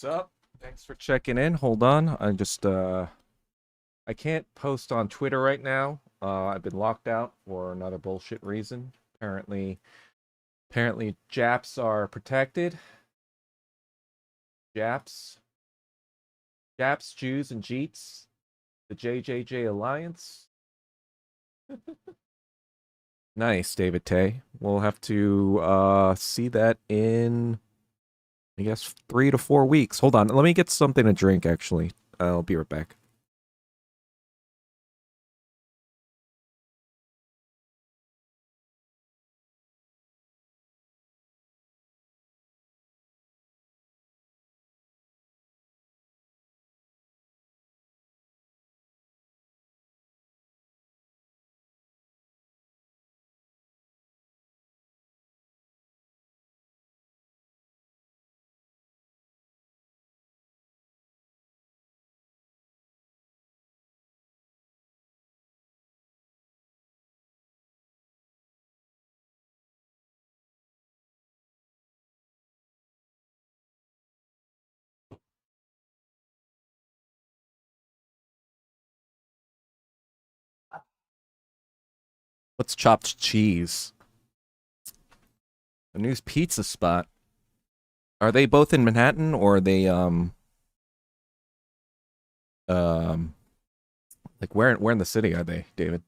What's up? Thanks for checking in. Hold on. I can't post on Twitter right now. I've been locked out for another bullshit reason. Apparently Japs are protected. Japs, Jews and Jeets, the JJJ Alliance. Nice, David Tay. We'll have to see that in I guess 3 to 4 weeks. Hold on. Let me get something to drink actually. I'll be right back. What's chopped cheese? A new pizza spot. Are they both in Manhattan or are they um like where in the city are they, David?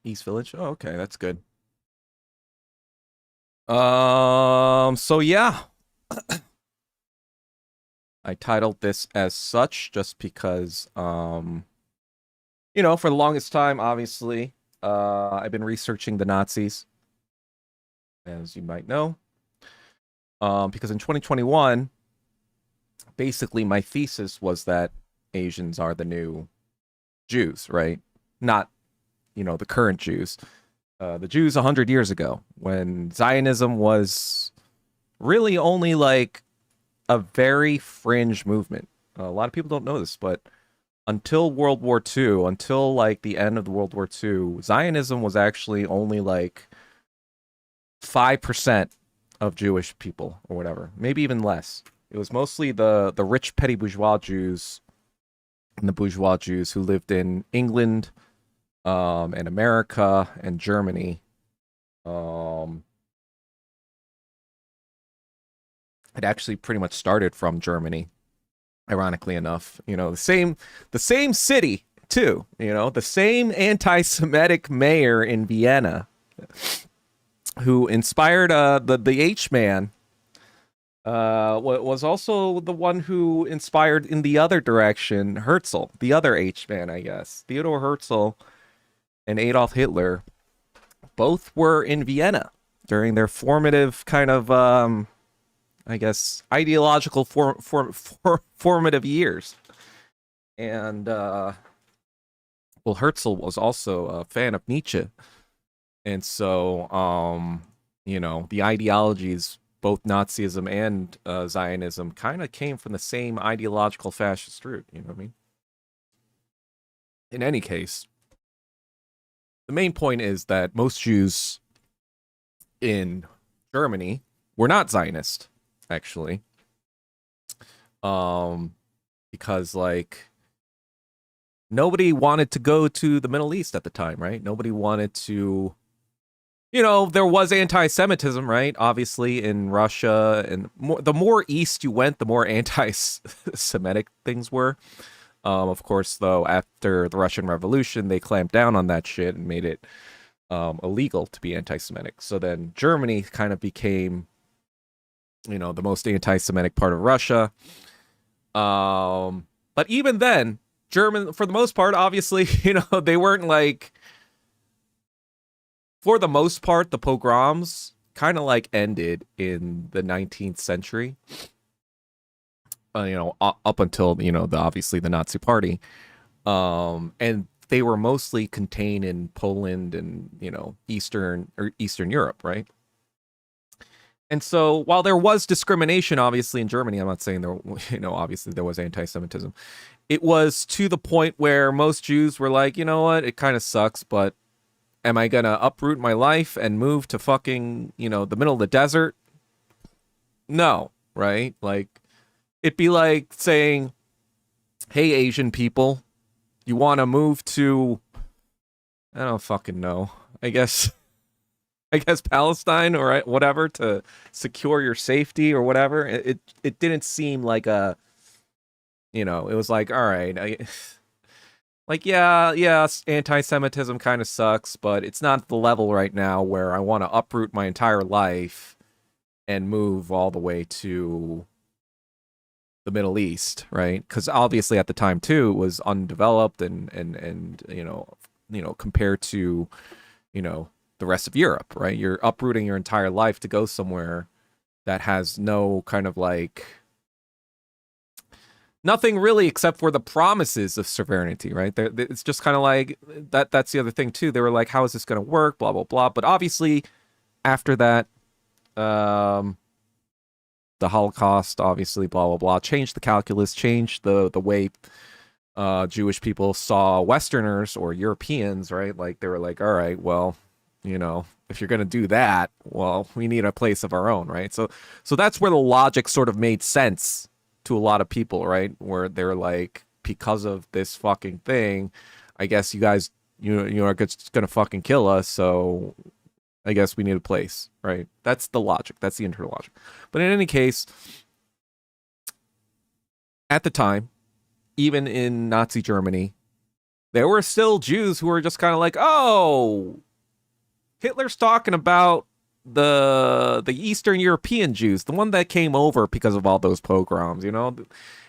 East Village? Oh, okay, that's good. So yeah. I titled this as such just because for the longest time, obviously, I've been researching the Nazis, as you might know. Because in 2021, basically my thesis was that Asians are the new Jews, right? Not, the current Jews. The Jews 100 years ago, when Zionism was really only like a very fringe movement. A lot of people don't know this, but until World War II, until like the end of the World War II, Zionism was actually only like 5% of Jewish people or whatever, maybe even less. It was mostly the rich petty bourgeois Jews and the bourgeois Jews who lived in England, and America and Germany. It actually pretty much started from Germany, ironically enough. The same city too. The same anti-Semitic mayor in Vienna who inspired the H man. Was also the one who inspired in the other direction Herzl, the other H man, I guess. Theodor Herzl and Adolf Hitler both were in Vienna during their formative kind of, I guess, ideological formative years. And, well, Herzl was also a fan of Nietzsche. And so, the ideologies, both Nazism and Zionism, kind of came from the same ideological fascist root. You know what I mean? In any case, the main point is that most Jews in Germany were not Zionist, actually. Because like nobody wanted to go to the Middle East at the time, right? Nobody wanted to, there was anti-Semitism, right? Obviously in Russia, and the more east you went, the more anti-Semitic things were. Of course, though, after the Russian Revolution, they clamped down on that shit and made it illegal to be anti-Semitic. So then Germany kind of became, the most anti-Semitic part of Russia. But even then, German, for the most part, obviously, they weren't like, for the most part, the pogroms kind of like ended in the 19th century. Up until, obviously the Nazi Party. And they were mostly contained in Poland and, Eastern Europe, right? And so while there was discrimination, obviously in Germany, I'm not saying there, obviously there was anti-Semitism. It was to the point where most Jews were like, you know what, it kind of sucks, but am I gonna uproot my life and move to fucking, the middle of the desert? No, right? Like, it'd be like saying, hey, Asian people, you want to move to, I don't fucking know. I guess Palestine or whatever to secure your safety or whatever. It didn't seem like a, it was like, all right, like, yeah, anti-Semitism kind of sucks, but it's not the level right now where I want to uproot my entire life and move all the way to the Middle East, right? Because obviously at the time too, it was undeveloped and compared to, the rest of Europe, right? You're uprooting your entire life to go somewhere that has no kind of like nothing really except for the promises of sovereignty, right? It's just kind of like that. That's the other thing too. They were like, how is this going to work? Blah, blah, blah. But obviously after that, the Holocaust, obviously, blah, blah, blah, changed the calculus, changed the way Jewish people saw Westerners or Europeans, right? Like they were like, all right, well, if you're going to do that, well, we need a place of our own, right? So that's where the logic sort of made sense to a lot of people, right? Where they're like, because of this fucking thing, I guess you guys, are just going to fucking kill us, so I guess we need a place, right? That's the logic. That's the internal logic. But in any case, at the time, even in Nazi Germany, there were still Jews who were just kind of like, oh, Hitler's talking about the Eastern European Jews, the one that came over because of all those pogroms,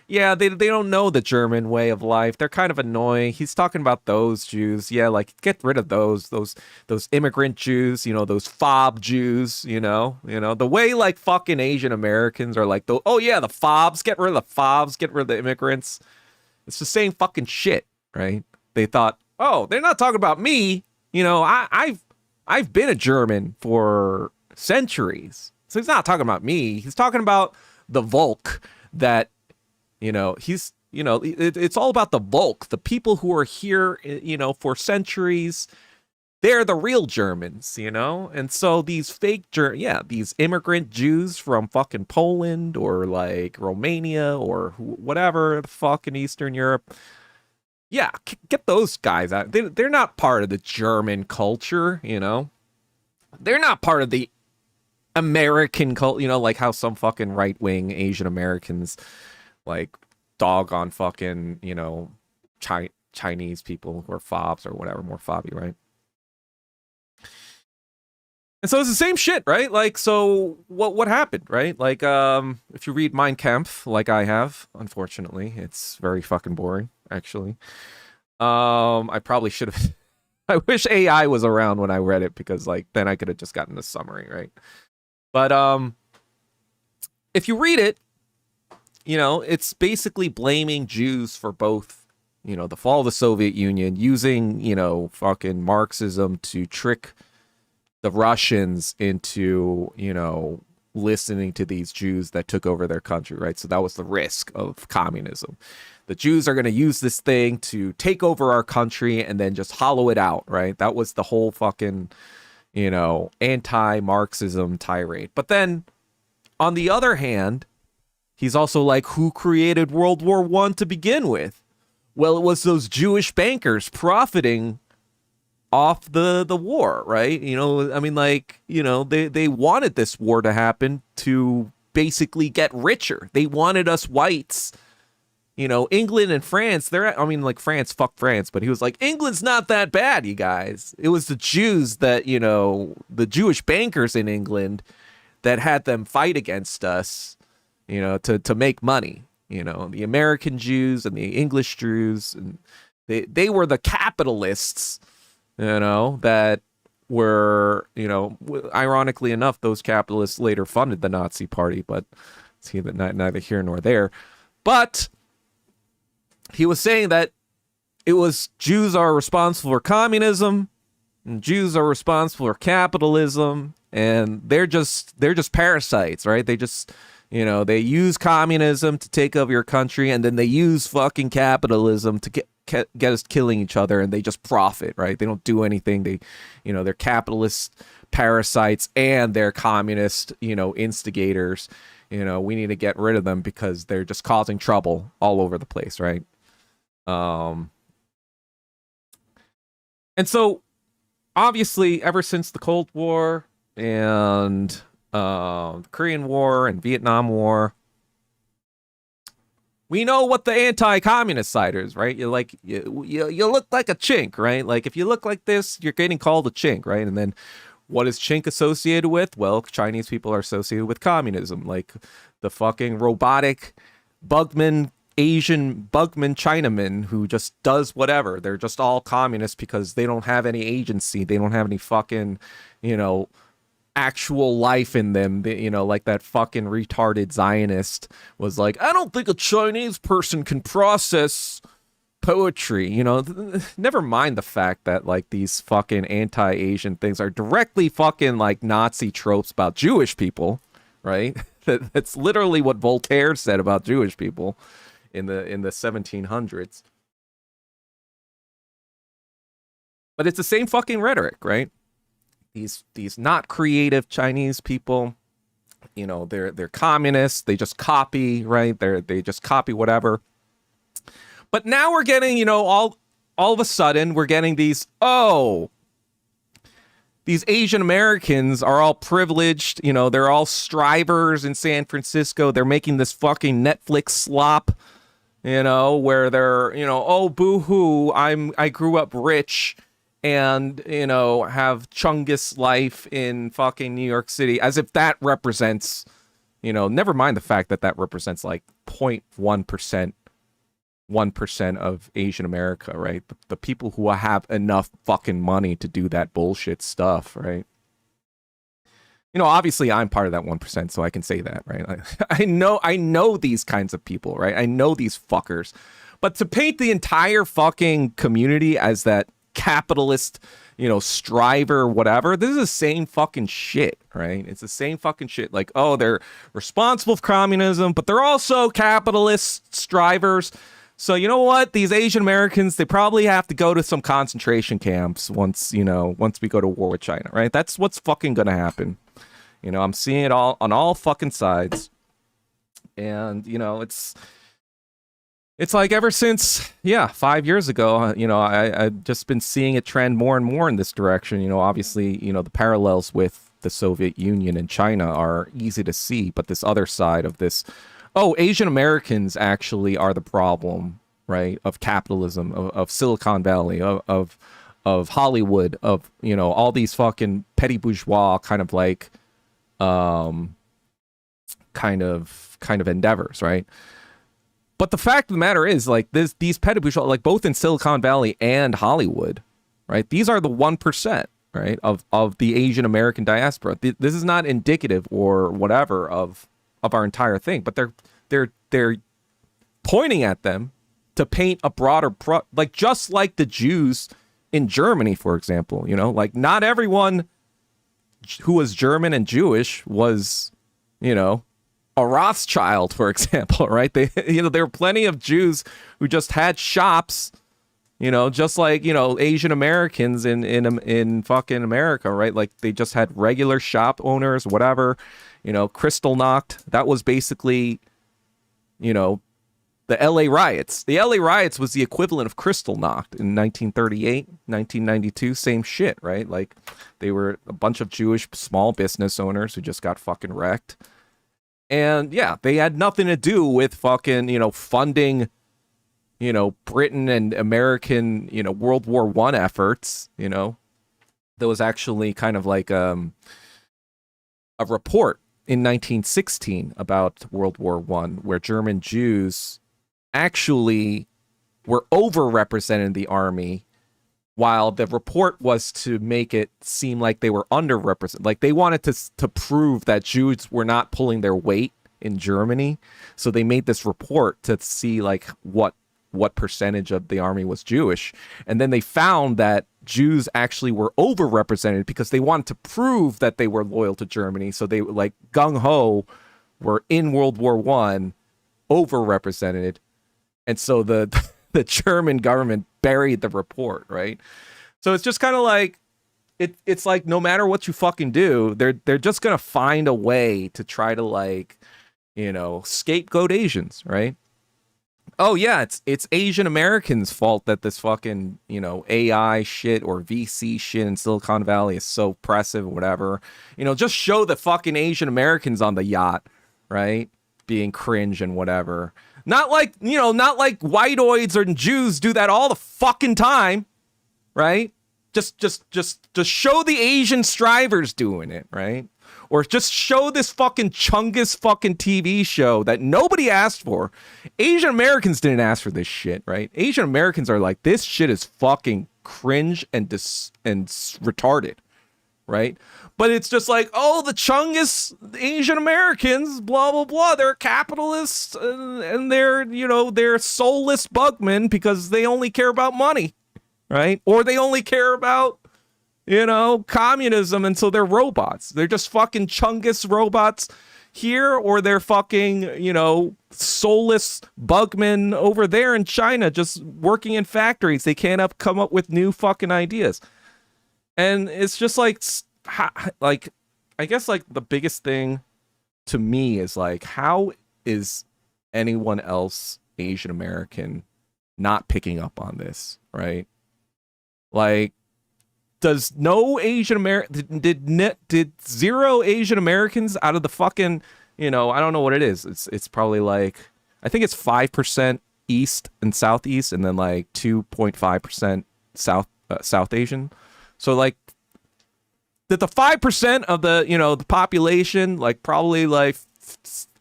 Yeah, they don't know the German way of life. They're kind of annoying. He's talking about those Jews. Yeah, like get rid of those immigrant Jews, those fob Jews, the way like fucking Asian Americans are like, oh yeah, the fobs, get rid of the fobs, get rid of the immigrants. It's the same fucking shit, right? They thought, oh, they're not talking about me. I've been a German for centuries. So he's not talking about me. He's talking about the Volk that, it's all about the Volk, the people who are here, for centuries. They're the real Germans, And so these fake these immigrant Jews from fucking Poland or like Romania or whatever the fuck in Eastern Europe. Yeah, get those guys out. They're not part of the German culture, They're not part of the American culture, like how some fucking right-wing Asian Americans, like, dog on fucking, Chinese people who are fobs or whatever, more fobby, right? And so it's the same shit, right? Like, so what happened, right? Like, if you read Mein Kampf, like I have, unfortunately, it's very fucking boring, actually. I probably should have. I wish AI was around when I read it because, like, then I could have just gotten the summary, right? But if you read it, it's basically blaming Jews for both, the fall of the Soviet Union, using, fucking Marxism to trick the Russians into, listening to these Jews that took over their country, right? So that was the risk of communism. The Jews are going to use this thing to take over our country and then just hollow it out, right? That was the whole fucking, anti-Marxism tirade. But then, on the other hand, he's also like, who created World War I to begin with? Well, it was those Jewish bankers profiting off the war, right? I mean, like, they wanted this war to happen to basically get richer. They wanted us whites, England and France, France, fuck France, but he was like, England's not that bad, you guys. It was the Jews that, the Jewish bankers in England that had them fight against us, to make money. The American Jews and the English Jews, and they were the capitalists, that were, ironically enough, those capitalists later funded the Nazi Party, but it's neither here nor there. But he was saying that it was Jews are responsible for communism, And Jews are responsible for capitalism, and they're just parasites, right? They just, they use communism to take over your country, and then they use fucking capitalism to get us killing each other, and they just profit, right? They don't do anything. They're capitalist parasites, and they're communist, instigators. We need to get rid of them because they're just causing trouble all over the place, right? And so, obviously, ever since the Cold War and the Korean War and Vietnam War, we know what the anti-communist side is, right? You look like a chink, right? Like, if you look like this, you're getting called a chink, right? And then what is chink associated with? Well, Chinese people are associated with communism, like the fucking robotic bugman, Asian bugman Chinaman who just does whatever. They're just all communists because they don't have any agency. They don't have any fucking, actual life in them. Like that fucking retarded Zionist was like, I don't think a Chinese person can process poetry. Never mind the fact that like these fucking anti-Asian things are directly fucking like Nazi tropes about Jewish people, right? That's literally what Voltaire said about Jewish people in the 1700s. But it's the same fucking rhetoric, right? These not creative Chinese people, they're communists. They just copy, right? They just copy whatever. But now we're getting, all of a sudden we're getting these Asian Americans are all privileged, they're all strivers in San Francisco. They're making this fucking Netflix slop, where they're, oh, boo-hoo, I grew up rich and, have Chungus life in fucking New York City, as if that represents, never mind the fact that represents like 0.1%, 1% of Asian America, right? The people who have enough fucking money to do that bullshit stuff, right? Obviously I'm part of that 1%, so I can say that, right? I know these kinds of people, right? I know these fuckers. But to paint the entire fucking community as that capitalist, striver, whatever, this is the same fucking shit, right? It's the same fucking shit. Like, oh, they're responsible for communism, but they're also capitalist strivers. So you know what? These Asian Americans, they probably have to go to some concentration camps once we go to war with China, right? That's what's fucking gonna happen. I'm seeing it all on all fucking sides. And, it's like ever since, 5 years ago, I've just been seeing it trend more and more in this direction. Obviously, the parallels with the Soviet Union and China are easy to see, but this other side of this, Asian Americans actually are the problem, right? Of capitalism, of Silicon Valley, of Hollywood, of, all these fucking petty bourgeois kind of like, kind of endeavors, right? But the fact of the matter is, like, these petty bourgeois, like both in Silicon Valley and Hollywood, right? These are the 1%, right, of the Asian American diaspora. This is not indicative or whatever of our entire thing, but they're pointing at them to paint a broader like, just like the Jews in Germany, for example. Like, not everyone who was German and Jewish was, a Rothschild, for example, right? There were plenty of Jews who just had shops, just like, Asian Americans in fucking America, right? Like, they just had regular shop owners, whatever. Kristallnacht, that was basically, the LA riots. The LA riots was the equivalent of Kristallnacht in 1938, 1992, same shit, right? Like, they were a bunch of Jewish small business owners who just got fucking wrecked. And yeah, they had nothing to do with fucking, funding, Britain and American, World War I efforts. There was actually kind of like a report in 1916 about World War I, where German Jews actually were overrepresented in the army, while the report was to make it seem like they were underrepresented. Like, they wanted to prove that Jews were not pulling their weight in Germany. So they made this report to see like what percentage of the army was Jewish. And then they found that Jews actually were overrepresented because they wanted to prove that they were loyal to Germany. So they like gung ho were in World War I overrepresented. And so the the German government buried the report, right? So it's just kind of like it's like no matter what you fucking do, they're just gonna find a way to try to like, you know, scapegoat Asians, right? Oh yeah, it's Asian Americans' fault that this fucking, you know, AI shit or VC shit in Silicon Valley is so oppressive, whatever. You know, just show the fucking Asian Americans on the yacht, right? Being cringe and whatever. Not like, you know, not like whiteoids or Jews do that all the fucking time, right? Just show the Asian strivers doing it, right? Or just show this fucking Chungus fucking TV show that nobody asked for. Asian Americans didn't ask for this shit, right? Asian Americans are like, this shit is fucking cringe and retarded, right? But it's just like, oh, the Chungus Asian Americans, blah, blah, blah. They're capitalists and they're, you know, they're soulless bugmen because they only care about money, right? Or they only care about, you know, communism, and so they're robots. They're just fucking Chungus robots here, or they're fucking, you know, soulless bugmen over there in China just working in factories. They can't come up with new fucking ideas. And it's just like I guess like the biggest thing to me is like, how is anyone else Asian American not picking up on this, right? Like, does no Asian American did zero Asian Americans out of the fucking, you know, I don't know what it is. It's probably like, I think it's 5% East and Southeast, and then like 2.5% South Asian. So like, did the 5% of the, you know, the population, like probably like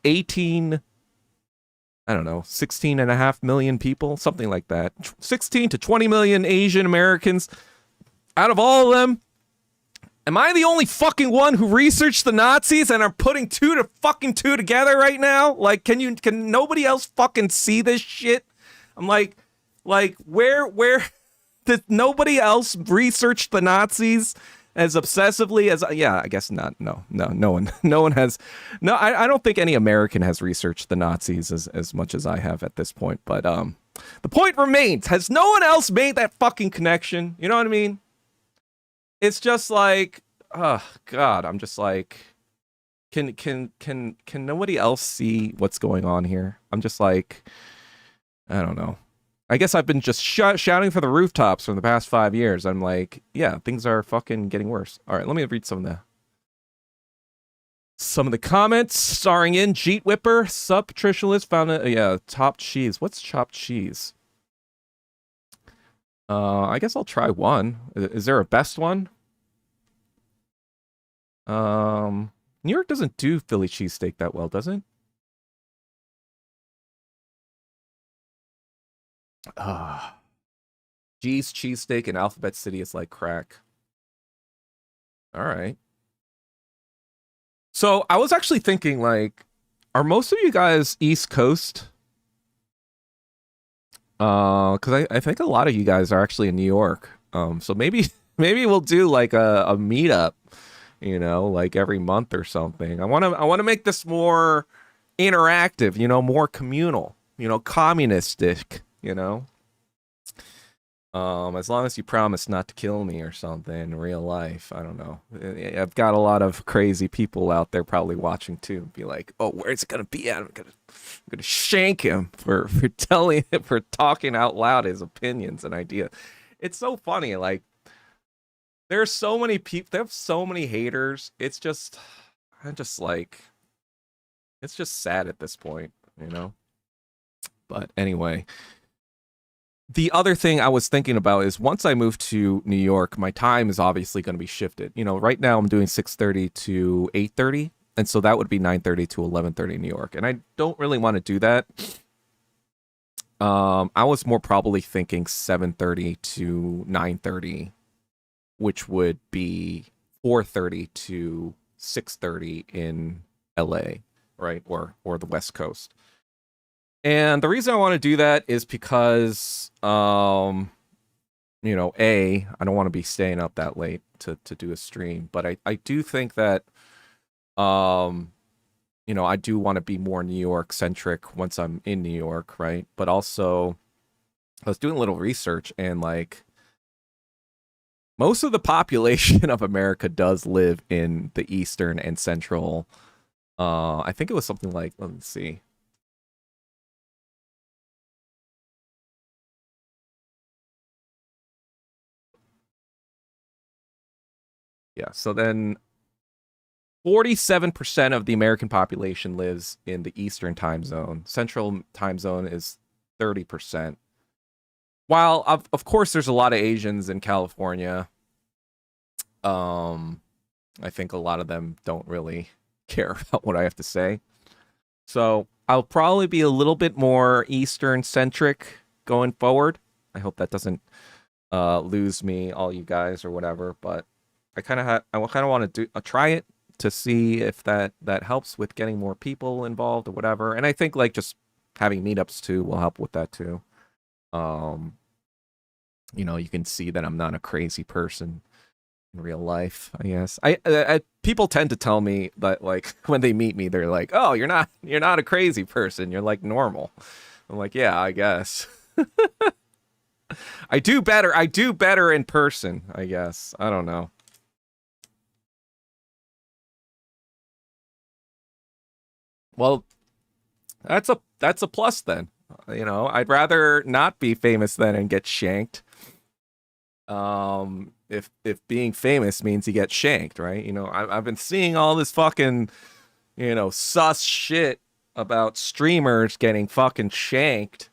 16 and a half million people, something like that, 16 to 20 million Asian Americans. Out of all of them, am I the only fucking one who researched the Nazis and are putting two together right now? Like, can nobody else fucking see this shit? I'm like where did nobody else research the Nazis as obsessively as, yeah, I guess not. No one has. No, I don't think any American has researched the Nazis as much as I have at this point. But the point remains: has no one else made that fucking connection? You know what I mean? It's just like, oh God, I'm just like, can nobody else see what's going on here? I'm just like, I don't know. I guess I've been just shouting for the rooftops for the past 5 years. I'm like, yeah, things are fucking getting worse. All right, let me read some of the comments. Starring in Jeet Whipper, Sup Patricia Liz found it. Yeah, chopped cheese. What's chopped cheese? I guess I'll try one. Is there a best one? New York doesn't do Philly cheesesteak that well, does it? G's cheesesteak in Alphabet City is like crack. All right. So I was actually thinking, like, are most of you guys East Coast? Because I think a lot of you guys are actually in New York. So maybe we'll do like a meetup, you know, like every month or something. I want to make this more interactive, you know, more communal, you know, communistic, you know. As long as you promise not to kill me or something in real life. I don't know. I've got a lot of crazy people out there probably watching too. Be like, oh, where's it gonna be at? I'm gonna shank him for talking out loud his opinions and ideas. It's so funny. Like, there's so many people. They have so many haters. It's just sad at this point, you know. But anyway. The other thing I was thinking about is once I move to New York, my time is obviously going to be shifted. You know, right now I'm doing 6:30 to 8:30, and so that would be 9:30 to 11:30 in New York. And I don't really want to do that. I was more probably thinking 7:30 to 9:30, which would be 4:30 to 6:30 in LA, right? Or the West Coast. And the reason I want to do that is because I don't want to be staying up that late to do a stream, but I do think that um I do want to be more New York centric once I'm in New York, right? But also I was doing a little research, and like most of the population of America does live in the eastern and central. I think it was something like, let me see. Yeah, so then 47% of the American population lives in the Eastern time zone. Central time zone is 30%. While of course there's a lot of Asians in California, um I think a lot of them don't really care about what I have to say. So, I'll probably be a little bit more Eastern centric going forward. I hope that doesn't lose me, all you guys or whatever, but I kind of want to do try it to see if that helps with getting more people involved or whatever. And I think like just having meetups too will help with that too. Um, you can see that I'm not a crazy person in real life, I guess. People tend to tell me that like when they meet me, they're like, "Oh, you're not a crazy person. You're like normal." I'm like, "Yeah, I guess." I do better in person, I guess. I don't know. Well, that's a plus then. I'd rather not be famous then and get shanked. If being famous means you get shanked, right? I've been seeing all this fucking, sus shit about streamers getting fucking shanked,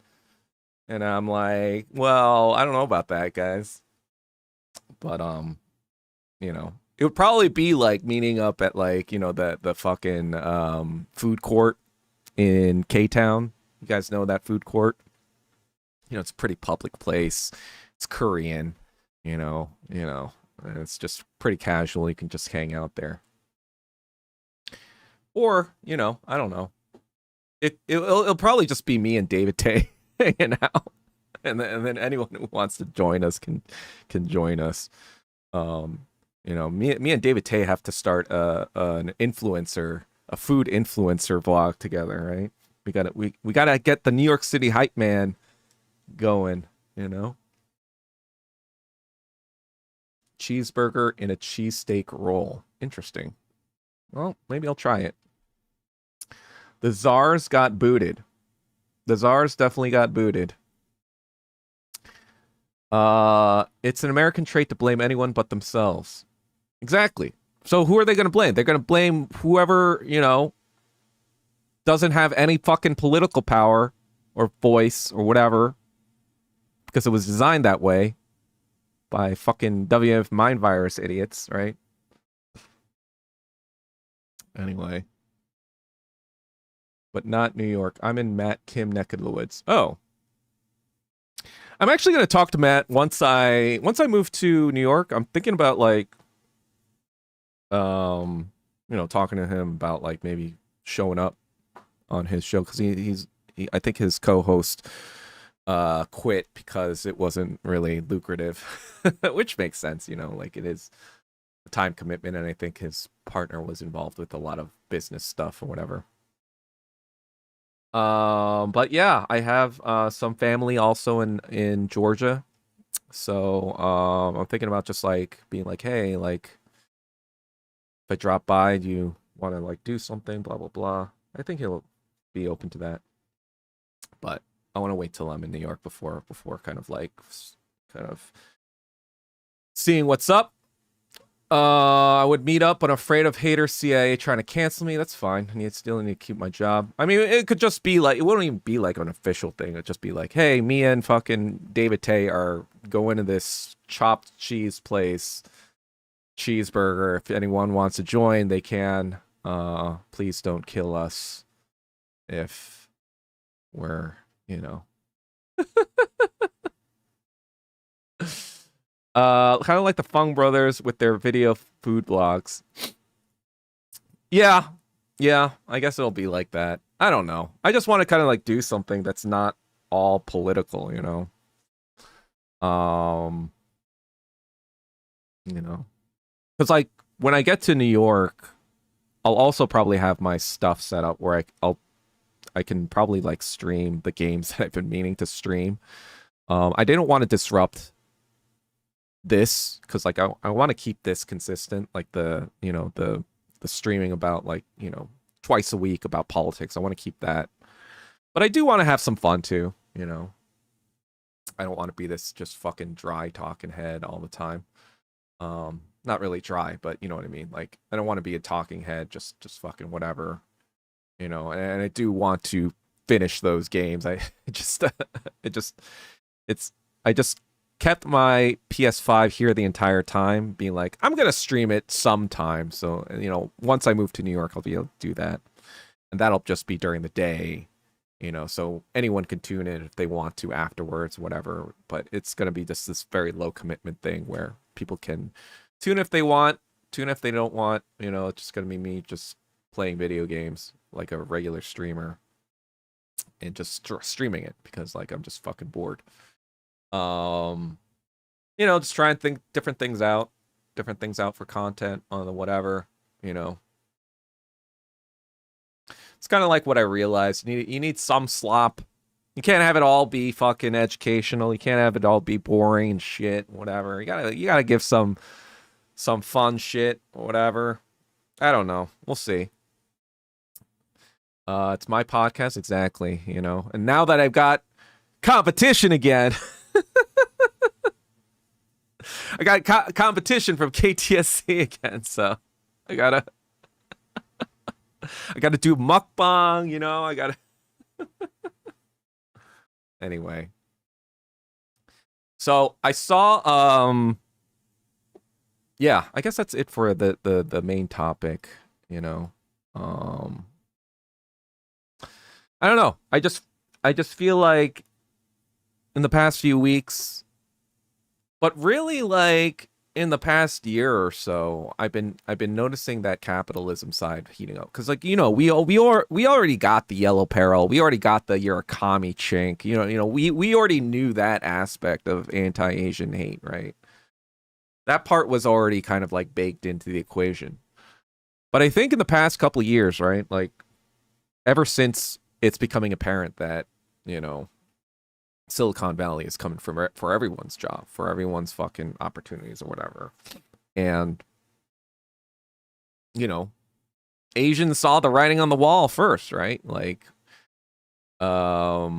and I'm like, well, I don't know about that, guys. But it would probably be like meeting up at like, the fucking food court in K-Town. You guys know that food court? It's a pretty public place. It's Korean, and it's just pretty casual. You can just hang out there. Or, I don't know. It'll probably just be me and David Tay hanging out. And then anyone who wants to join us can join us. Me and David Tay have to start an influencer, a food influencer vlog together, right? We gotta get the New York City hype man going, Cheeseburger in a cheesesteak roll. Interesting. Well, maybe I'll try it. The czars got booted. The czars definitely got booted. It's an American trait to blame anyone but themselves. Exactly. So who are they going to blame? They're going to blame whoever, doesn't have any fucking political power or voice or whatever because it was designed that way by fucking WF mind virus idiots, right? Anyway. But not New York. I'm in Matt Kim neck of the woods. Oh. I'm actually going to talk to Matt once I move to New York. I'm thinking about like talking to him about like maybe showing up on his show cuz I think his co-host quit because it wasn't really lucrative, which makes sense, like it is a time commitment, and I think his partner was involved with a lot of business stuff or whatever. But yeah, I have some family also in Georgia. So I'm thinking about just like being like, hey, like if I drop by, do you want to like do something, blah blah blah. I think he'll be open to that. But I want to wait till I'm in New York before kind of like kind of seeing what's up. I would meet up, but I'm afraid of hater CIA trying to cancel me. That's fine. I still need to keep my job. I mean, it could just be like, it wouldn't even be like an official thing. It'd just be like, hey, me and fucking David Tay are going to this chopped cheese place, cheeseburger. If anyone wants to join, they can. Please don't kill us if we're, kind of like the Fung Brothers with their video food blogs. Yeah, yeah, I guess it'll be like that. I don't know. I just want to kind of like do something that's not all political, you know. Because like when I get to New York, I'll also probably have my stuff set up where I can probably like stream the games that I've been meaning to stream. I didn't want to disrupt this because like I want to keep this consistent, like the streaming about like twice a week about politics. I want to keep that, but I do want to have some fun too. I don't want to be this just fucking dry talking head all the time. Not really dry, but you know what I mean. Like I don't want to be a talking head, just fucking whatever. And I do want to finish those games. I just I just kept my PS5 here the entire time, being like, I'm gonna stream it sometime. So once I move to New York, I'll be able to do that, and that'll just be during the day. So anyone can tune in if they want to afterwards, whatever. But it's gonna be just this very low commitment thing where people can tune if they want, tune if they don't want. It's just gonna be me just playing video games like a regular streamer and just streaming it because like I'm just fucking bored. Just try and think different things out for content on the whatever. It's kind of like what I realized. You need some slop. You can't have it all be fucking educational. You can't have it all be boring and shit, whatever. You gotta give some fun shit, whatever. I don't know. We'll see. It's my podcast, exactly, And now that I've got competition again, I got competition from KTSC again, so I gotta do mukbang, I gotta. Anyway, so I saw, yeah, I guess that's it for the main topic, I don't know. I just feel like in the past few weeks, but really like in the past year or so, I've been noticing that capitalism side heating up. Cause like, we already got the yellow peril. We already got the you're a commie chink. We already knew that aspect of anti-Asian hate, right? That part was already kind of like baked into the equation. But I think in the past couple of years, right? Like ever since it's becoming apparent that, Silicon Valley is coming for everyone's job, for everyone's fucking opportunities or whatever. And, Asians saw the writing on the wall first, right? Like, a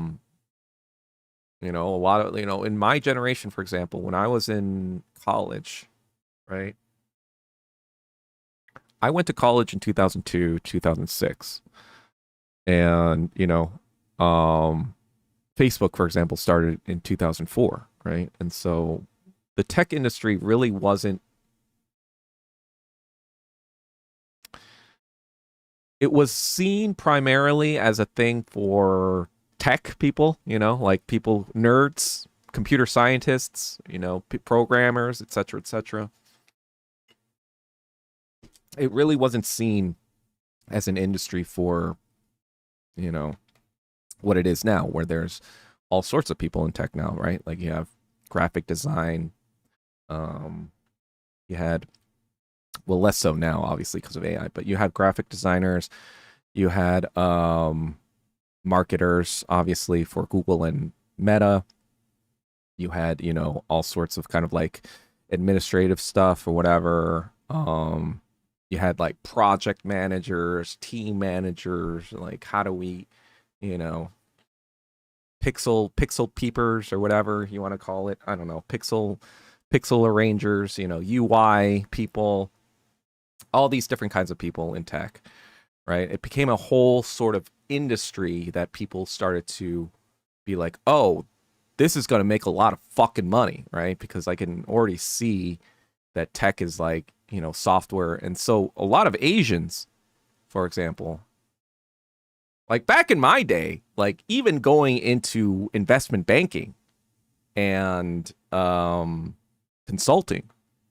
lot of, in my generation, for example, when I was in college, right? I went to college in 2002, 2006. And, Facebook, for example, started in 2004, right? And so the tech industry really wasn't, it was seen primarily as a thing for tech people, like people, nerds, computer scientists, programmers, et cetera, et cetera. It really wasn't seen as an industry for, what it is now, where there's all sorts of people in tech now, right? Like you have graphic design, you had, well, less so now, obviously, because of AI, but you had graphic designers, you had marketers, obviously, for Google and Meta. You had, all sorts of kind of like administrative stuff or whatever. You had like project managers, team managers, like how do we, pixel peepers or whatever you want to call it. I don't know, pixel arrangers, UI people, all these different kinds of people in tech, right? It became a whole sort of industry that people started to be like, oh, this is going to make a lot of fucking money, right? Because I can already see that tech is like, software. And so a lot of Asians, for example, like back in my day, like even going into investment banking and consulting,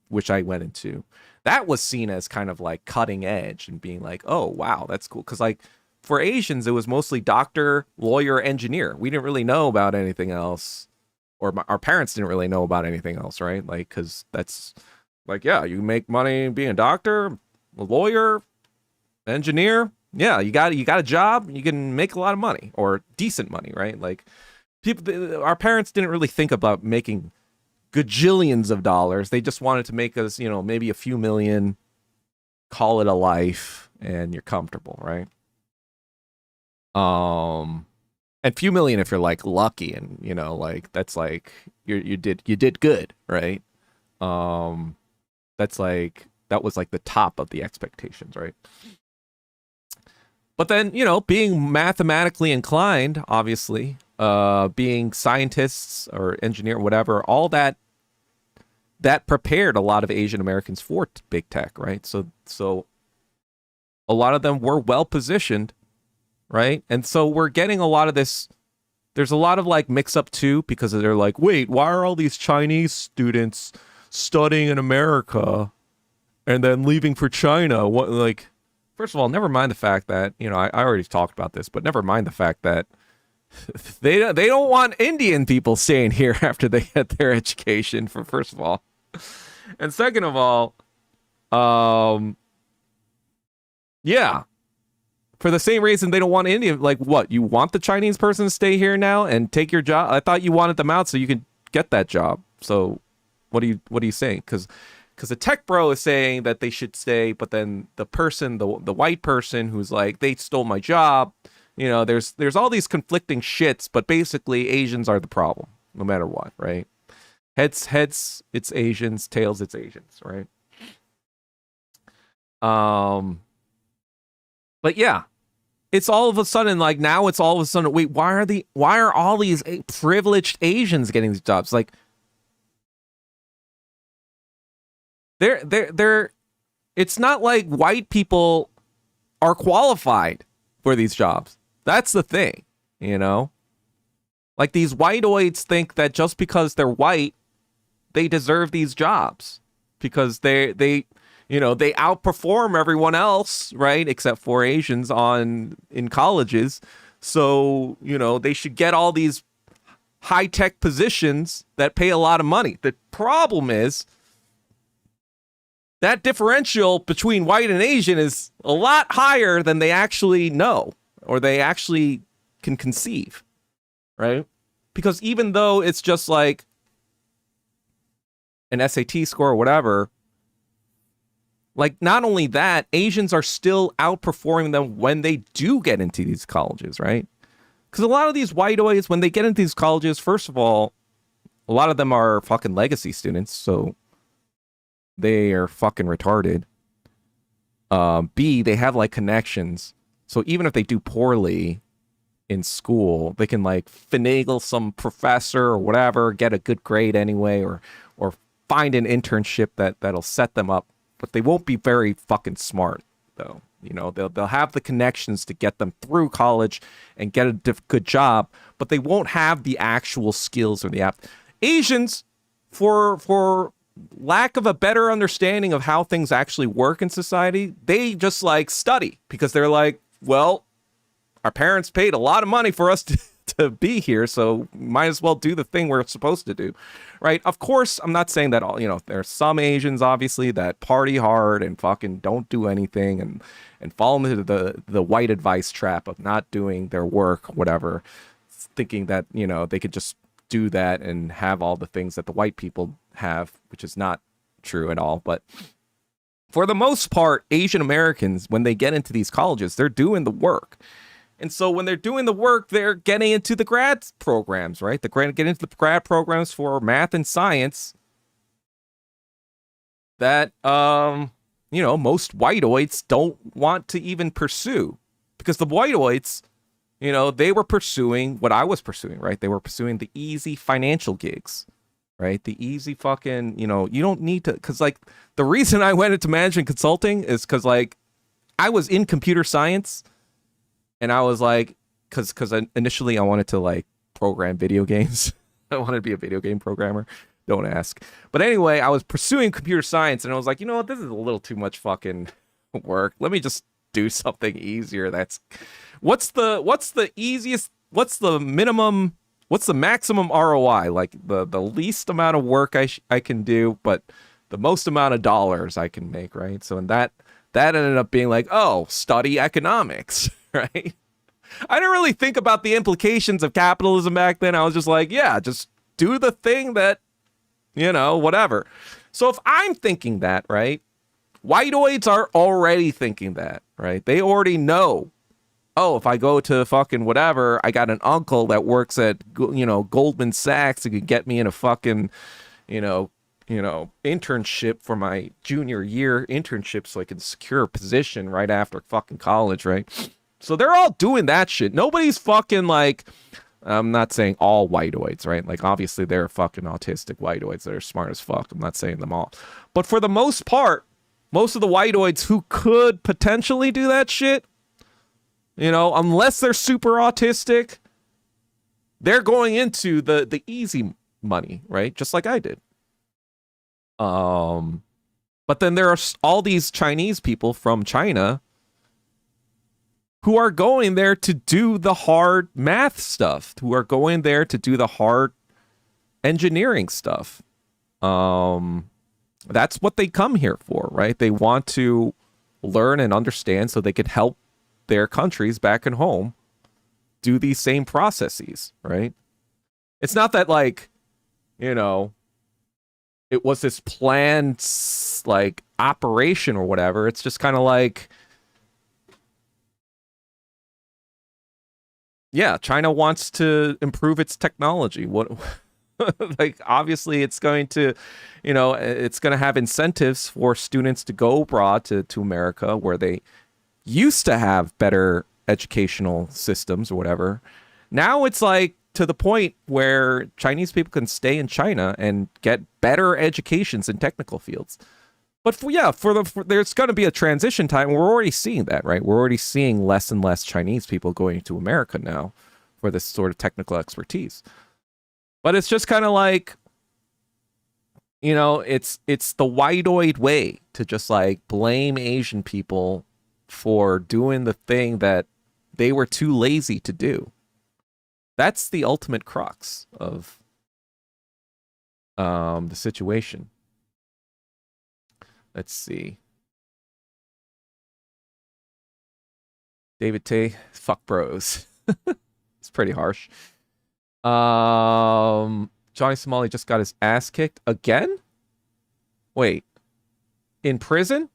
which I went into, that was seen as kind of like cutting edge and being like, oh, wow, that's cool. Because like for Asians, it was mostly doctor, lawyer, engineer. We didn't really know about anything else, or our parents didn't really know about anything else, right? Like, because that's Like, yeah, you make money being a doctor, a lawyer, engineer. Yeah, you got a job, you can make a lot of money or decent money, right? Like our parents didn't really think about making gajillions of dollars. They just wanted to make us, maybe a few million, call it a life, and you're comfortable, right? And few million if you're like lucky, and like that's like you did good, right? That's like that was like the top of the expectations, right? But then, being mathematically inclined, obviously, being scientists or engineer, whatever, all that prepared a lot of Asian Americans for big tech, right? So a lot of them were well positioned, right? And so we're getting a lot of this. There's a lot of like mix up too, because they're like, wait, why are all these Chinese students studying in America and then leaving for China? What, like, first of all, never mind the fact that, I already talked about this, but never mind the fact that they don't want Indian people staying here after they get their education, for first of all. And second of all, yeah, for the same reason they don't want Indian. Like, what, you want the Chinese person to stay here now and take your job? I thought you wanted them out so you could get that job. So what are you saying? Because the tech bro is saying that they should stay, but then the person, the white person who's like, they stole my job. There's all these conflicting shits, but basically Asians are the problem, no matter what, right? Heads, it's Asians. Tails, it's Asians, right? But yeah, it's all of a sudden like now it's all of a sudden, wait, why are all these privileged Asians getting these jobs? Like, they're it's not like white people are qualified for these jobs. That's the thing, like these whiteoids think that just because they're white, they deserve these jobs because they outperform everyone else, right? Except for Asians in colleges. So, they should get all these high-tech positions that pay a lot of money. The problem is that differential between white and Asian is a lot higher than they actually know or they actually can conceive, right? Because even though it's just like an SAT score or whatever, like not only that, Asians are still outperforming them when they do get into these colleges, right? Because a lot of these whiteoids, when they get into these colleges, first of all, a lot of them are fucking legacy students, so they are fucking retarded. B, they have like connections. So even if they do poorly in school, they can like finagle some professor or whatever, get a good grade anyway, or find an internship that'll set them up. But they won't be very fucking smart, though. They'll have the connections to get them through college and get a good job, but they won't have the actual skills or the app. Asians, for lack of a better understanding of how things actually work in society, they just like study because they're like, well, our parents paid a lot of money for us to be here, so might as well do the thing we're supposed to do, right? Of course, I'm not saying that all, there are some Asians, obviously, that party hard and fucking don't do anything and fall into the white advice trap of not doing their work, whatever, thinking that, they could just do that and have all the things that the white people have, which is not true at all. But for the most part, Asian Americans, when they get into these colleges, they're doing the work. And so when they're doing the work, they're getting into the grad programs, right? They're getting into the grad programs for math and science that, most whiteoids don't want to even pursue. Because the whiteoids, they were pursuing what I was pursuing, right? They were pursuing the easy financial gigs, right? The easy fucking, you don't need to, because like the reason I went into management consulting is because like I was in computer science. And I was like, because initially I wanted to like program video games. I wanted to be a video game programmer. Don't ask. But anyway, I was pursuing computer science and I was like, you know what? This is a little too much fucking work. Let me just do something easier. What's the easiest, what's the maximum ROI? Like the least amount of work I can do, but the most amount of dollars I can make, right? So in that ended up being like, oh, study economics, right? I didn't really think about the implications of capitalism back then. I was just like, yeah, just do the thing that, whatever. So if I'm thinking that, right, whiteoids are already thinking that, right? They already know, oh, if I go to fucking whatever, I got an uncle that works at, Goldman Sachs who could get me in a fucking, you know, internship for my junior year internship so I can secure a position right after fucking college, right? So they're all doing that shit. Nobody's fucking like, I'm not saying all whiteoids, right? Like, obviously, there are fucking autistic whiteoids that are smart as fuck. I'm not saying them all. But for the most part, most of the whiteoids who could potentially do that shit, unless they're super autistic, they're going into the easy money, right? Just like I did. But then there are all these Chinese people from China who are going there to do the hard math stuff, who are going there to do the hard engineering stuff. That's what they come here for, right? They want to learn and understand so they can help their countries back at home do these same processes, right? It's not that like, it was this planned like operation or whatever. It's just kind of like, yeah, China wants to improve its technology. What like obviously it's going to, it's going to have incentives for students to go abroad to America where they used to have better educational systems or whatever. Now it's like to the point where Chinese people can stay in China and get better educations in technical fields. But there's going to be a transition time. We're already seeing that, right? We're already seeing less and less Chinese people going to America now for this sort of technical expertise. But it's just kind of like, it's the whiteoid way to just like blame Asian people for doing the thing that they were too lazy to do. That's the ultimate crux of the situation. Let's see. David Tay, fuck bros. It's pretty harsh. Johnny Somali just got his ass kicked again? Wait. In prison?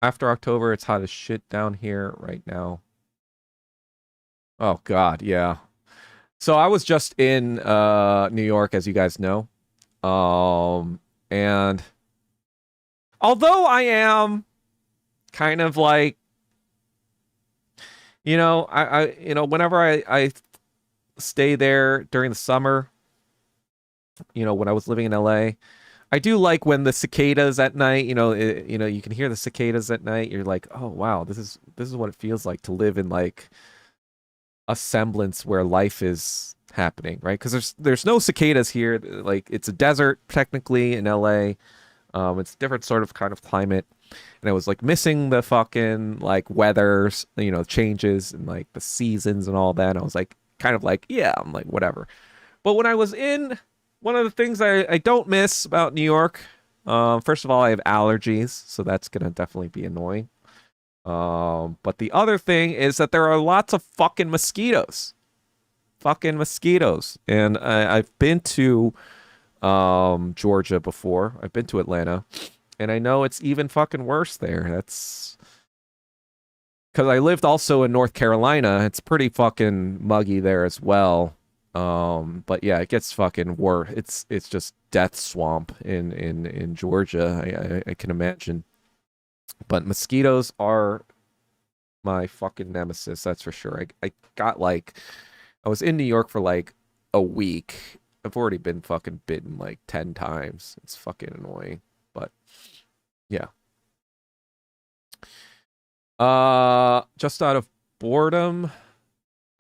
After October, it's hot as shit down here right now. Oh God, yeah. So I was just in New York, as you guys know. And although I am kind of like, whenever I stay there during the summer, when I was living in LA, I do like when the cicadas at night, you can hear the cicadas at night. You're like, oh wow, this is what it feels like to live in like a semblance where life is happening, right? Because there's no cicadas here. Like, it's a desert technically in LA. It's a different sort of kind of climate, and I was like missing the fucking like weathers, changes and like the seasons and all that. And I was like, kind of like, yeah, I'm like whatever. But when I was in, one of the things I don't miss about New York, first of all, I have allergies, so that's gonna definitely be annoying. But the other thing is that there are lots of fucking mosquitoes. Fucking mosquitoes. And I've been to Georgia before. I've been to Atlanta. And I know it's even fucking worse there. That's because I lived also in North Carolina. It's pretty fucking muggy there as well. But yeah, it gets fucking worse. It's just death swamp in Georgia. I can imagine. But mosquitoes are my fucking nemesis, that's for sure. I got like, I was in New York for like a week. I've already been fucking bitten like 10 times. It's fucking annoying. But yeah. Just out of boredom,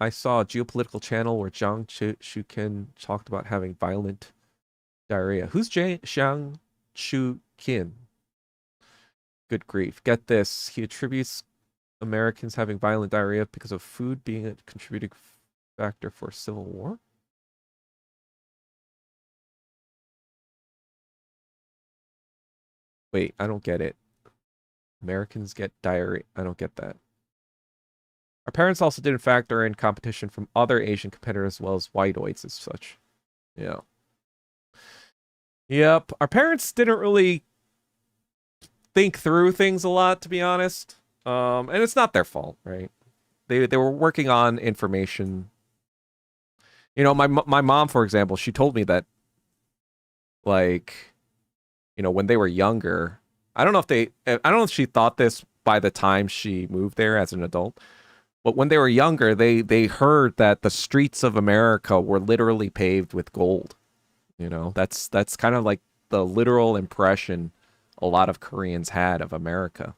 I saw a geopolitical channel where Jiang Shukin talked about having violent diarrhea. Who's Jiang Shukin? Good grief. Get this. He attributes Americans having violent diarrhea because of food being a contributing factor for civil war. Wait, I don't get it. Americans get diarrhea. I don't get that. Our parents also didn't factor in competition from other Asian competitors as well as whiteoids as such. Yeah. Yep. Our parents didn't really think through things a lot, to be honest. And it's not their fault, right? They were working on information. You know, my mom, for example, she told me that, like, you know, when they were younger, I don't know if she thought this by the time she moved there as an adult, but when they were younger, they heard that the streets of America were literally paved with gold. You know, that's kind of like the literal impression a lot of Koreans had of America.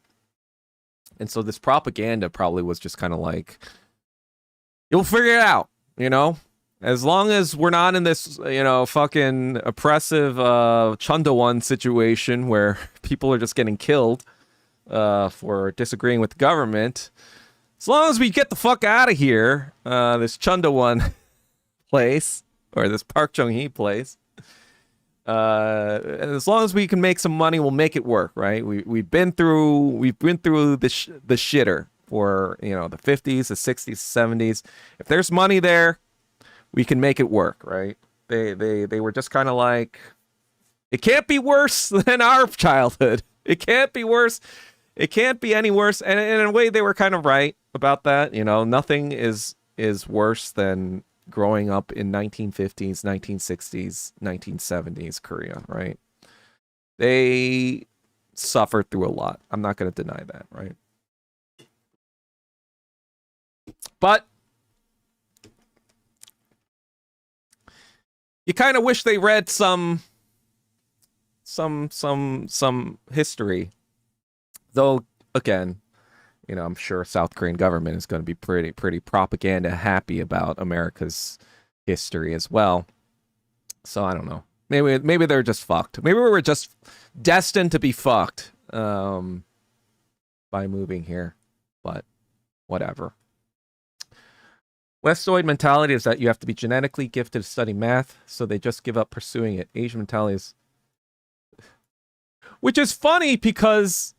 And so this propaganda probably was just kind of like, you'll figure it out, you know? As long as we're not in this, you know, fucking oppressive Chundawan situation where people are just getting killed for disagreeing with the government, as long as we get the fuck out of here, this Chundawan place, or this Park Chung-hee place, as long as we can make some money, we'll make it work, right? We've been through the shitter for, you know, the 50s, the 60s, 70s. If there's money there, we can make it work, right? They were just kind of like, it can't be worse than our childhood. It can't be worse. It can't be any worse. And in a way, they were kind of right about that. You know, nothing is worse than growing up in 1950s, 1960s, 1970s Korea, right? They suffered through a lot. I'm not going to deny that, right? But you kind of wish they read some history. Though, again, you know, I'm sure South Korean government is going to be pretty propaganda happy about America's history as well. So I don't know. Maybe they're just fucked. Maybe we were just destined to be fucked by moving here. But whatever. Westoid mentality is that you have to be genetically gifted to study math, so they just give up pursuing it. Asian mentality is... Which is funny because...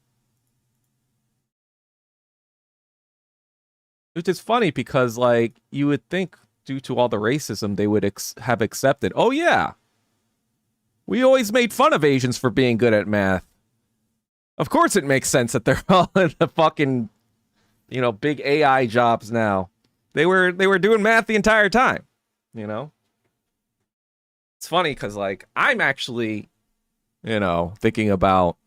like, you would think, due to all the racism, they would have accepted, oh yeah, we always made fun of Asians for being good at math. Of course it makes sense that they're all in the fucking, you know, big AI jobs now. They were doing math the entire time, you know? It's funny because, like, I'm actually, you know, thinking about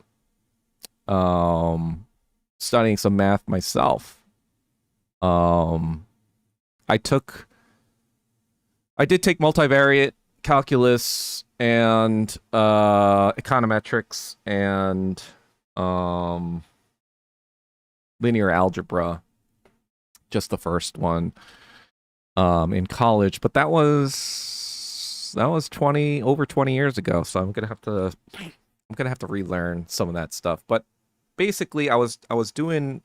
studying some math myself. I did take multivariate calculus and econometrics and linear algebra, just the first one in college, but that was over 20 years ago, so I'm gonna have to relearn some of that stuff. But basically, I was doing,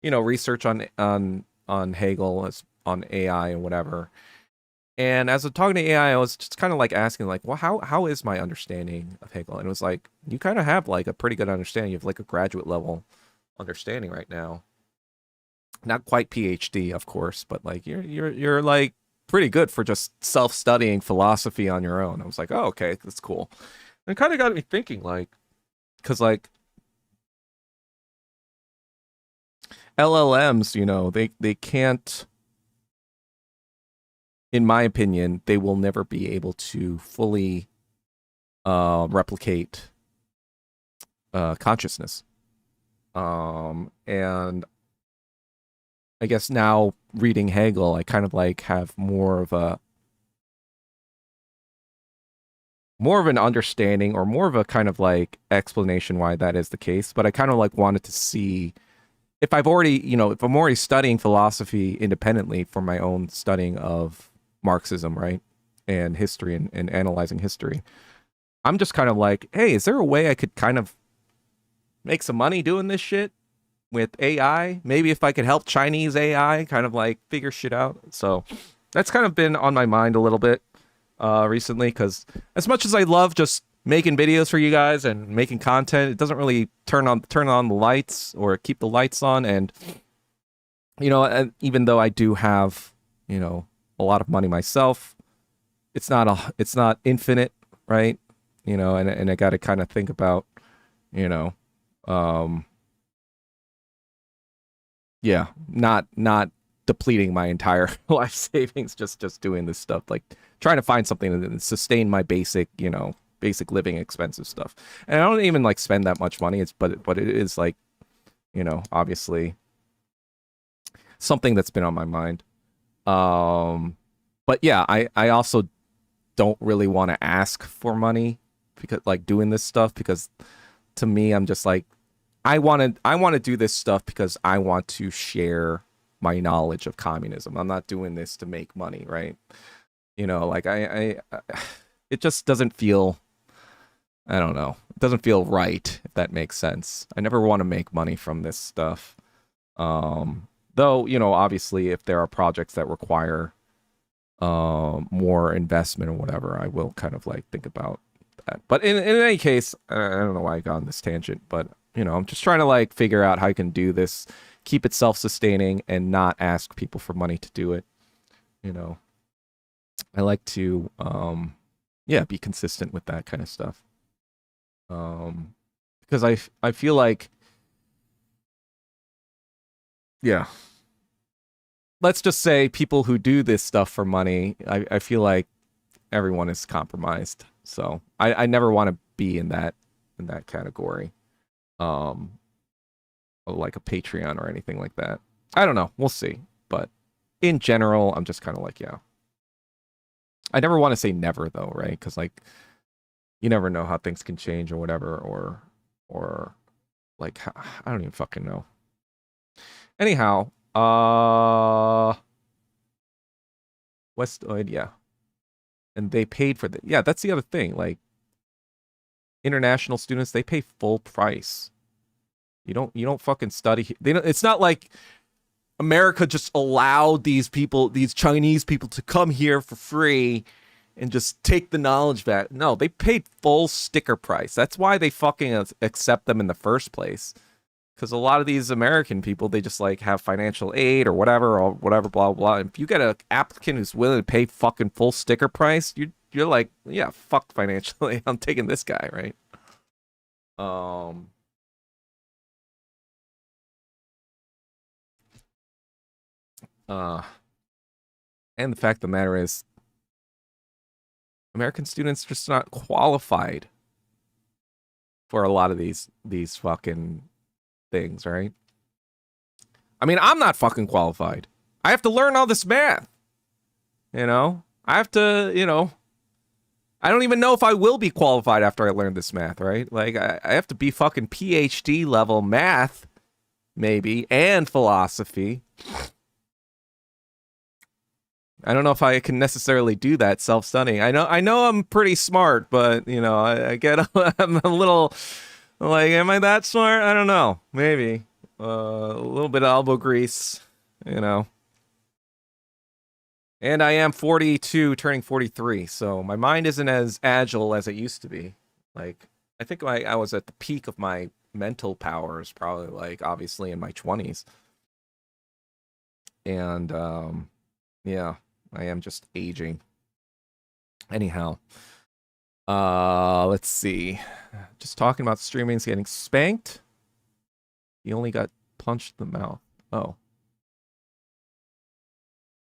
you know, research on Hegel, on AI and whatever. And as I'm talking to AI, I was just kind of like asking, like, well, how is my understanding of Hegel? And it was like, you kind of have like a pretty good understanding. You have like a graduate level understanding right now. Not quite PhD, of course, but like you're like pretty good for just self-studying philosophy on your own. I was like, oh, okay, that's cool. And it kind of got me thinking, like, because like LLMs, you know, they can't, in my opinion, they will never be able to fully replicate consciousness. And I guess now reading Hegel, I kind of like have more of an understanding, or more of a kind of like explanation why that is the case. But I kind of like wanted to see if I'm already studying philosophy independently for my own studying of Marxism, right? And history and analyzing history. I'm just kind of like, hey, is there a way I could kind of make some money doing this shit with AI? Maybe if I could help Chinese AI kind of like figure shit out. So that's kind of been on my mind a little bit recently, because as much as I love just making videos for you guys and making content. It doesn't really turn on the lights or keep the lights on. And and even though I do have a lot of money myself, it's not infinite, right? And I got to kind of think about you know um yeah, not depleting my entire life savings just doing this stuff, like trying to find something that sustain my basic living expensive stuff. And I don't even like spend that much money. But it is like, obviously something that's been on my mind. But yeah, I also don't really want to ask for money because like doing this stuff, because to me I'm just like, I want to do this stuff because I want to share my knowledge of communism. I'm not doing this to make money, right? Like it just doesn't feel, I don't know. It doesn't feel right, if that makes sense. I never want to make money from this stuff. Though, obviously if there are projects that require more investment or whatever, I will kind of like think about that. But in any case, I don't know why I got on this tangent, but I'm just trying to like figure out how I can do this, keep it self-sustaining and not ask people for money to do it. I like to be consistent with that kind of stuff. Because I feel like, yeah, let's just say people who do this stuff for money, I feel like everyone is compromised. So I never want to be in that category. Like a Patreon or anything like that. I don't know. We'll see. But in general, I'm just kind of like, yeah. I never want to say never though, right? Because like you never know how things can change or whatever, or like I don't even fucking know. Anyhow, Westoid, yeah. And they paid for the, yeah, that's the other thing. Like international students, they pay full price. You don't fucking study. They don't, it's not like America just allowed these Chinese people to come here for free and just take the knowledge back. No, they paid full sticker price. That's why they fucking accept them in the first place. Because a lot of these American people, they just like have financial aid or whatever, blah, blah, blah. If you get an applicant who's willing to pay fucking full sticker price, you're like, yeah, fuck financially. I'm taking this guy, right? And the fact of the matter is, American students are just not qualified for a lot of these fucking things, right? I mean, I'm not fucking qualified. I have to learn all this math. I have to, I don't even know if I will be qualified after I learn this math, right? Like, I have to be fucking PhD level math, maybe, and philosophy. I don't know if I can necessarily do that self-studying. I know I'm pretty smart, but I get I'm a little like, am I that smart? I don't know. Maybe a little bit of elbow grease, And I am 42, turning 43, so my mind isn't as agile as it used to be. Like, I think I was at the peak of my mental powers, probably like obviously in my 20s, and yeah. I am just aging. Anyhow, let's see. Just talking about streaming's getting spanked. He only got punched in the mouth. Oh.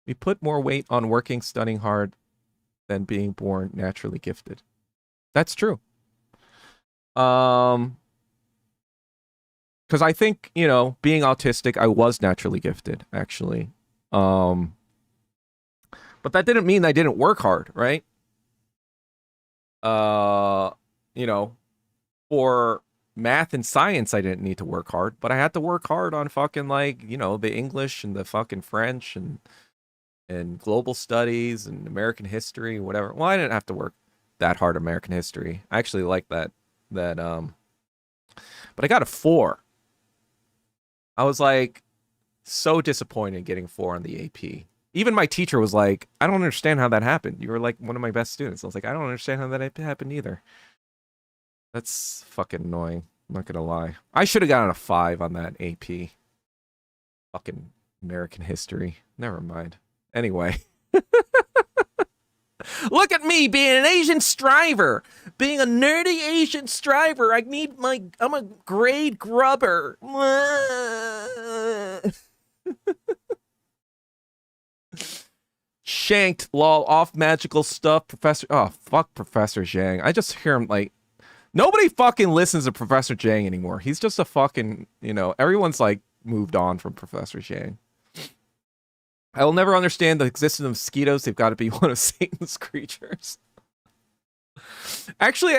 We put more weight on working, studying hard than being born naturally gifted. That's true. Because I think, being autistic, I was naturally gifted, actually. But that didn't mean I didn't work hard, right? For math and science, I didn't need to work hard, but I had to work hard on fucking like, the English and the fucking French and global studies and American history, whatever. Well, I didn't have to work that hard American history. I actually like that, but I got a 4. I was like so disappointed getting 4 on the AP. Even my teacher was like, I don't understand how that happened. You were like one of my best students. I was like, I don't understand how that happened either. That's fucking annoying. I'm not gonna lie. I should have gotten a 5 on that AP. Fucking American history. Never mind. Anyway. Look at me being an Asian striver. Being a nerdy Asian striver. I'm a grade grubber. Shanked, lol, off magical stuff, Professor. Oh, fuck Professor Zhang. I just hear him like, nobody fucking listens to Professor Zhang anymore. He's just a fucking, everyone's like moved on from Professor Zhang. I will never understand the existence of mosquitoes. They've got to be one of Satan's creatures. Actually,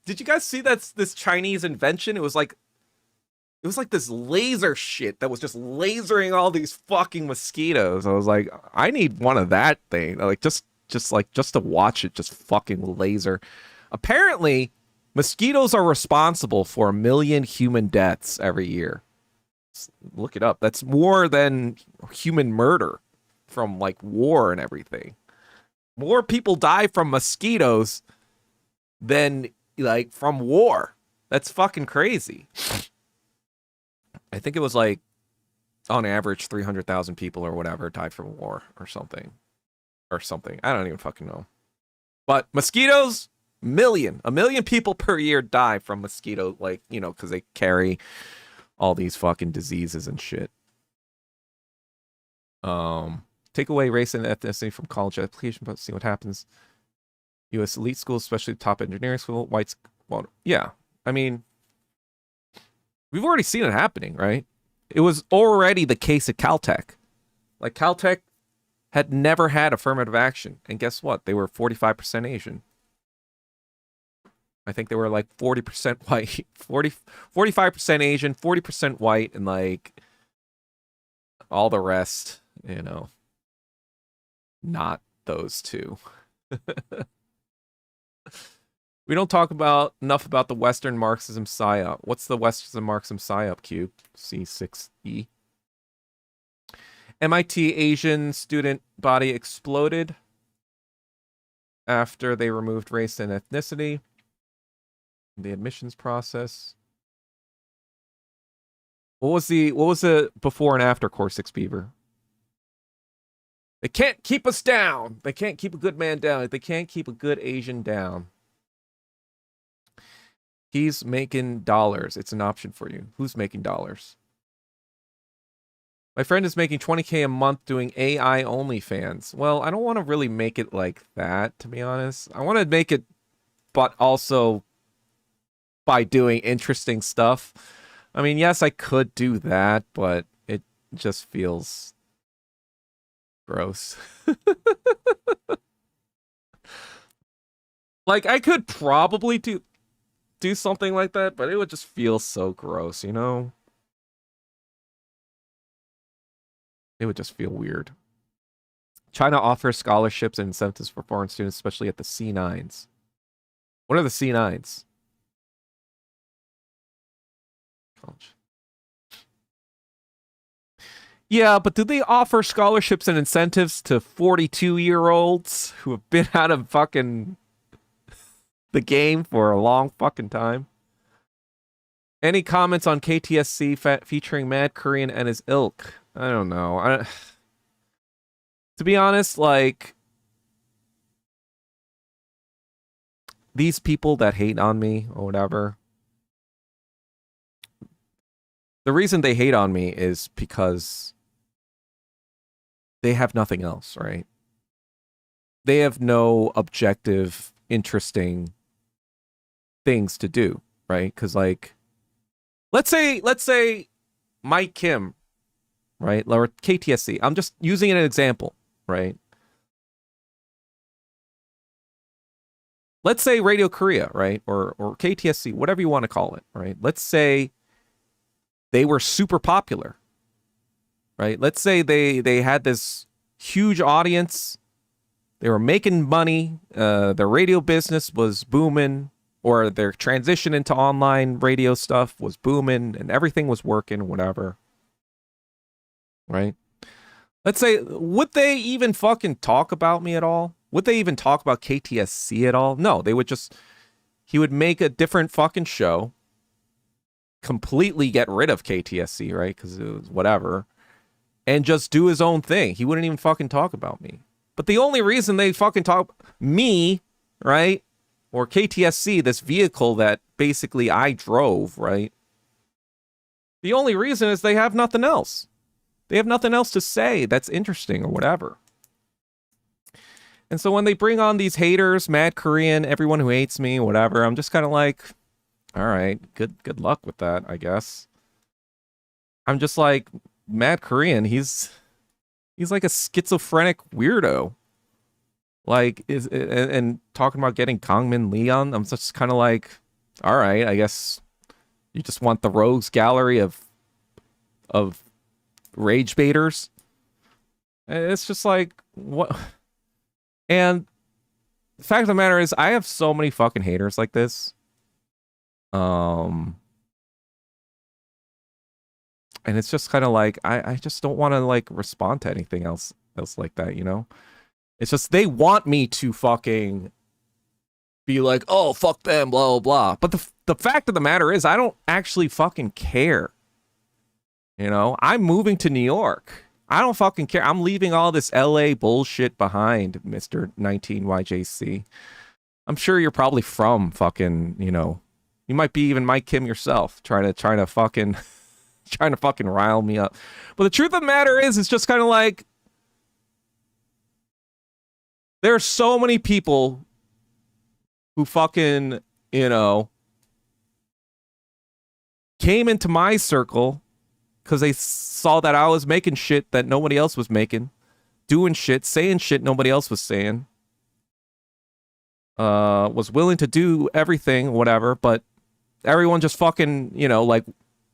did you guys see this Chinese invention? It was like this laser shit that was just lasering all these fucking mosquitoes. I was like, I need one of that thing. Like just to watch it just fucking laser. Apparently, mosquitoes are responsible for 1 million human deaths every year. Look it up. That's more than human murder from like war and everything. More people die from mosquitoes than like from war. That's fucking crazy. I think it was like on average 300,000 people or whatever died from war or something. I don't even fucking know. But mosquitoes, 1 million people per year die from mosquito, like, because they carry all these fucking diseases and shit. Take away race and ethnicity from college application, but see what happens. U.S. elite schools, especially top engineering school, whites. Well, yeah. I mean, we've already seen it happening, right? It was already the case at Caltech. Like, Caltech had never had affirmative action. And guess what? They were 45% Asian. I think they were like 40% white, 45% Asian, 40% white, and like all the rest, not those two. We don't talk enough about the Western Marxism PSYOP. What's the Western Marxism PSYOP, Cube? C6E. MIT Asian student body exploded after they removed race and ethnicity in the admissions process. What was the before and after Core 6 Beaver? They can't keep us down. They can't keep a good man down. They can't keep a good Asian down. He's making dollars. It's an option for you. Who's making dollars? My friend is making 20K a month doing AI OnlyFans. Well, I don't want to really make it like that, to be honest. I want to make it, but also by doing interesting stuff. I mean, yes, I could do that, but it just feels gross. Like, I could probably do something like that, but it would just feel so gross, It would just feel weird. China offers scholarships and incentives for foreign students, especially at the C9s. What are the C9s? College. Yeah, but do they offer scholarships and incentives to 42-year-olds who have been out of fucking the game for a long fucking time? Any comments on KTSC featuring Mad Korean and his ilk? I don't know. To be honest, like, these people that hate on me or whatever, the reason they hate on me is because they have nothing else, right? They have no objective, interesting things to do, right? Because, like, let's say Mike Kim, right? Or KTSC. I'm just using an example, right? Let's say Radio Korea, right? Or KTSC, whatever you want to call it, right? Let's say they were super popular, right? Let's say they had this huge audience. They were making money. Their radio business was booming, or their transition into online radio stuff was booming, and everything was working, whatever. Right? Let's say, would they even fucking talk about me at all? Would they even talk about KTSC at all? No, they would just he would make a different fucking show, completely get rid of KTSC, right? Because it was whatever, and just do his own thing. He wouldn't even fucking talk about me. But the only reason they fucking talk me, right? Or KTSC, this vehicle that basically I drove, right? The only reason is they have nothing else. They have nothing else to say that's interesting or whatever. And so when they bring on these haters, Mad Korean, everyone who hates me, whatever, I'm just kind of like, all right, good luck with that, I guess. I'm just like, Mad Korean, he's like a schizophrenic weirdo. Like, and talking about getting Kangmin Lee on, I'm just kind of like, all right, I guess you just want the rogues gallery of rage baiters. It's just like, what? And the fact of the matter is, I have so many fucking haters like this. And it's just kind of like, I just don't want to like respond to anything else like that, you know? It's just, they want me to fucking be like, oh, fuck them, blah, blah, blah. But the fact of the matter is, I don't actually fucking care. You know, I'm moving to New York. I don't fucking care. I'm leaving all this LA bullshit behind, Mr. 19YJC. I'm sure you're probably from fucking, you know, you might be even Mike Kim yourself, trying to fucking rile me up. But the truth of the matter is, it's just kind of like, there are so many people who fucking, you know, came into my circle because they saw that I was making shit that nobody else was making, doing shit, saying shit nobody else was saying, was willing to do everything, whatever, but everyone just fucking, you know, like,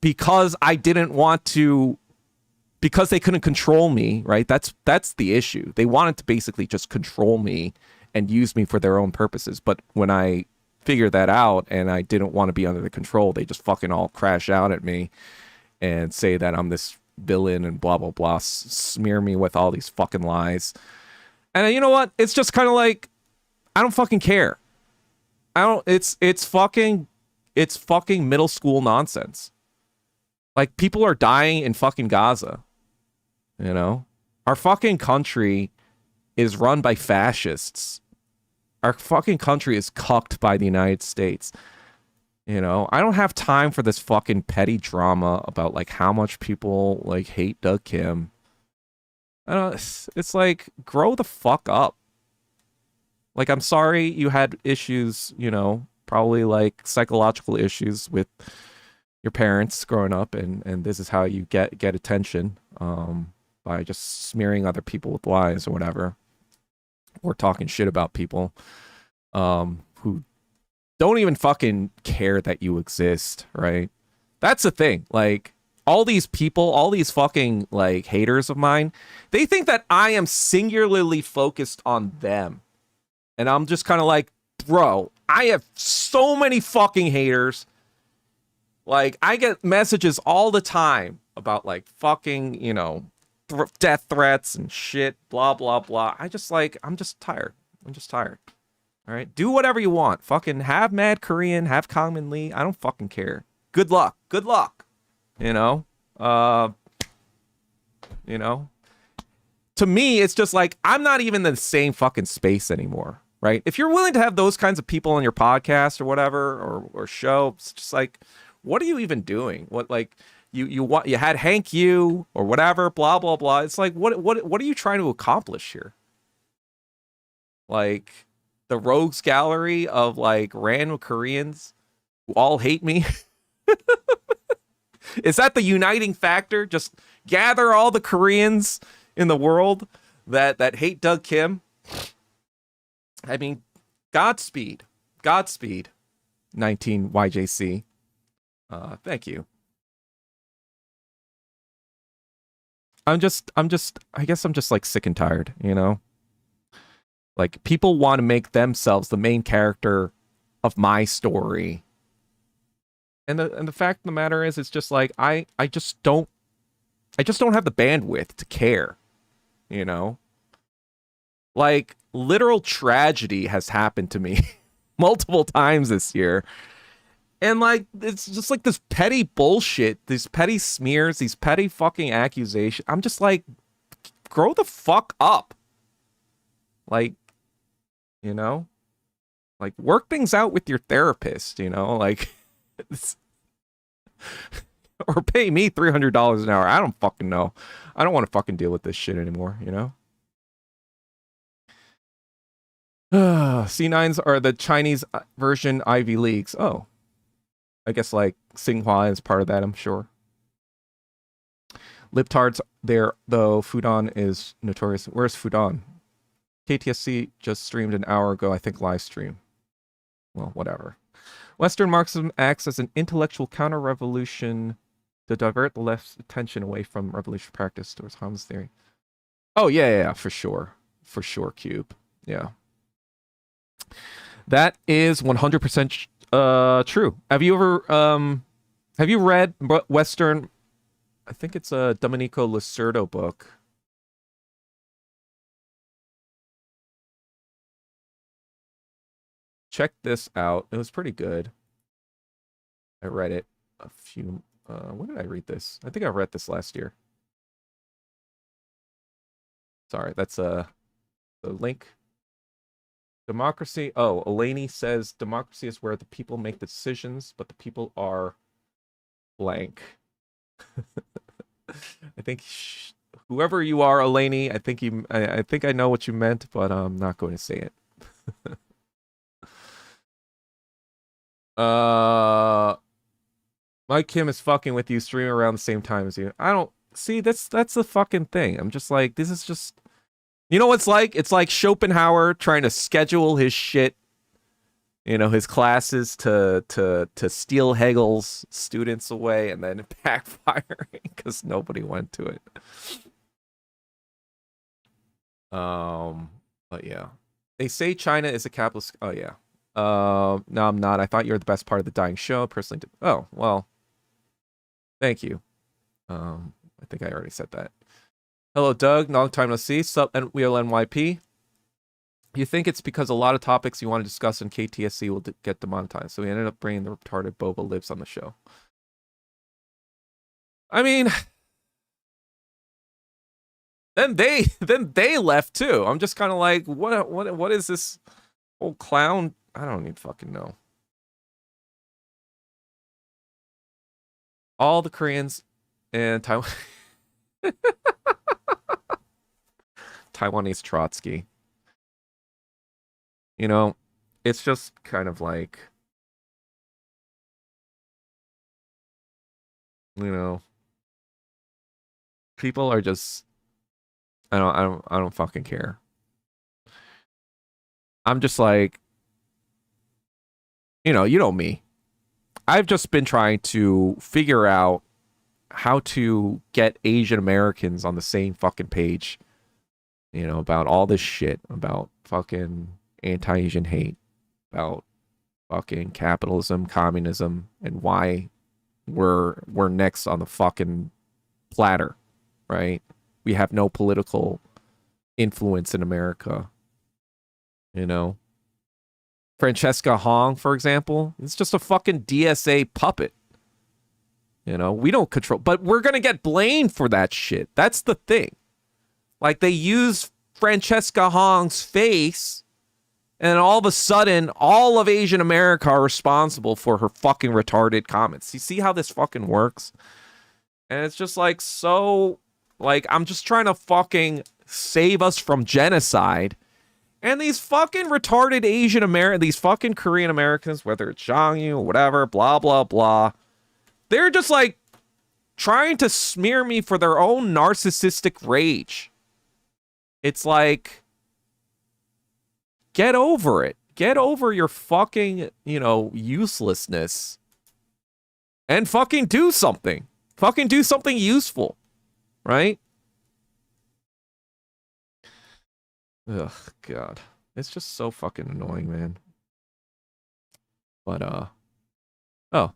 because I didn't want to, because they couldn't control me, right? That's the issue. They wanted to basically just control me and use me for their own purposes. But when I figured that out and I didn't want to be under the control, they just fucking all crash out at me and say that I'm this villain and blah, blah, blah, smear me with all these fucking lies. And you know what? It's just kind of like, I don't fucking care. It's fucking middle school nonsense. Like, people are dying in fucking Gaza. You know? Our fucking country is run by fascists. Our fucking country is cucked by the United States. You know? I don't have time for this fucking petty drama about, like, how much people, like, hate Doug Kim. I don't, it's like, grow the fuck up. Like, I'm sorry you had issues, you know, probably, like, psychological issues with your parents growing up, and this is how you get attention, by just smearing other people with lies or whatever, or talking shit about people who don't even fucking care that you exist, right? That's the thing. Like, all these people, all these fucking, like, haters of mine, they think that I am singularly focused on them. And I'm just kind of like, bro, I have so many fucking haters. Like, I get messages all the time about, like, fucking, you know, death threats and shit, blah, blah, blah. I'm just tired. I'm just tired. All right? Do whatever you want. Fucking have Mad Korean, have Kangmin Lee. I don't fucking care. Good luck. Good luck. You know? You know? To me, it's just like, I'm not even in the same fucking space anymore, right? If you're willing to have those kinds of people on your podcast or whatever, or show, it's just like, what are you even doing? What, like, you had Hank Yu or whatever, blah, blah, blah. It's like, what are you trying to accomplish here? Like, the rogues gallery of, like, random Koreans who all hate me? Is that the uniting factor? Just gather all the Koreans in the world that hate Doug Kim? I mean, Godspeed, 19YJC. Thank you. I guess I'm just like sick and tired, you know? Like, people want to make themselves the main character of my story. And the fact of the matter is, it's just like, I just don't have the bandwidth to care, you know? Like, literal tragedy has happened to me multiple times this year. And like it's just like this petty bullshit, these petty smears, these petty fucking accusations. I'm just like, grow the fuck up. Like, you know? Like work things out with your therapist, you know? Like or pay me $300 an hour. I don't fucking know. I don't want to fucking deal with this shit anymore, you know? C9s are the Chinese version Ivy Leagues. Oh. I guess like Tsinghua is part of that, I'm sure. Libtards there, though. Fudan is notorious. Where's Fudan? KTSC just streamed an hour ago, I think live stream. Well, whatever. Western Marxism acts as an intellectual counter-revolution to divert the left's attention away from revolutionary practice towards Ham's theory. Oh, yeah, for sure. For sure, Cube. Yeah. That is 100% true. Have you ever have you read Western, I think it's a Domenico Lacerdo book. Check this out. It was pretty good. I read it a few when did I read this? I think I read this last year. Sorry, that's the link. Democracy. Oh, Eleni says democracy is where the people make the decisions, but the people are blank. I think whoever you are, Eleni, I think I know what you meant, but I'm not going to say it. Mike Kim is fucking with you, streaming around the same time as you. I don't see that's the fucking thing. I'm just like, this is just, you know what it's like? It's like Schopenhauer trying to schedule his shit, you know, his classes to steal Hegel's students away and then backfiring because nobody went to it. But yeah. They say China is a capitalist. Oh yeah. No, I'm not. I thought you were the best part of the dying show. Personally, oh, well. Thank you. I think I already said that. Hello, Doug. Long time no see. Sup, Wheel NYP. You think it's because a lot of topics you want to discuss in KTSC will get demonetized, so we ended up bringing the retarded Boba Lives on the show. I mean, then they left too. I'm just kind of like, what is this whole clown? I don't even fucking know. All the Koreans and Taiwan. Taiwanese Trotsky. You know, it's just kind of like, you know, people are just, I don't fucking care. I'm just like, you know me. I've just been trying to figure out how to get Asian Americans on the same fucking page, you know, about all this shit, about fucking anti-Asian hate, about fucking capitalism, communism, and why we're next on the fucking platter, right? We have no political influence in America, you know? Francesca Hong, for example, it's just a fucking DSA puppet. You know, we don't control, but we're going to get blamed for that shit. That's the thing. Like, they use Francesca Hong's face, and all of a sudden, all of Asian America are responsible for her fucking retarded comments. You see how this fucking works? And it's just like, so, like, I'm just trying to fucking save us from genocide. And these fucking retarded Asian Americans, these fucking Korean Americans, whether it's Zhang Yu or whatever, blah, blah, blah, they're just like trying to smear me for their own narcissistic rage. It's like, get over it. Get over your fucking, you know, uselessness. And fucking do something. Fucking do something useful. Right? Ugh, God. It's just so fucking annoying, man. But, oh.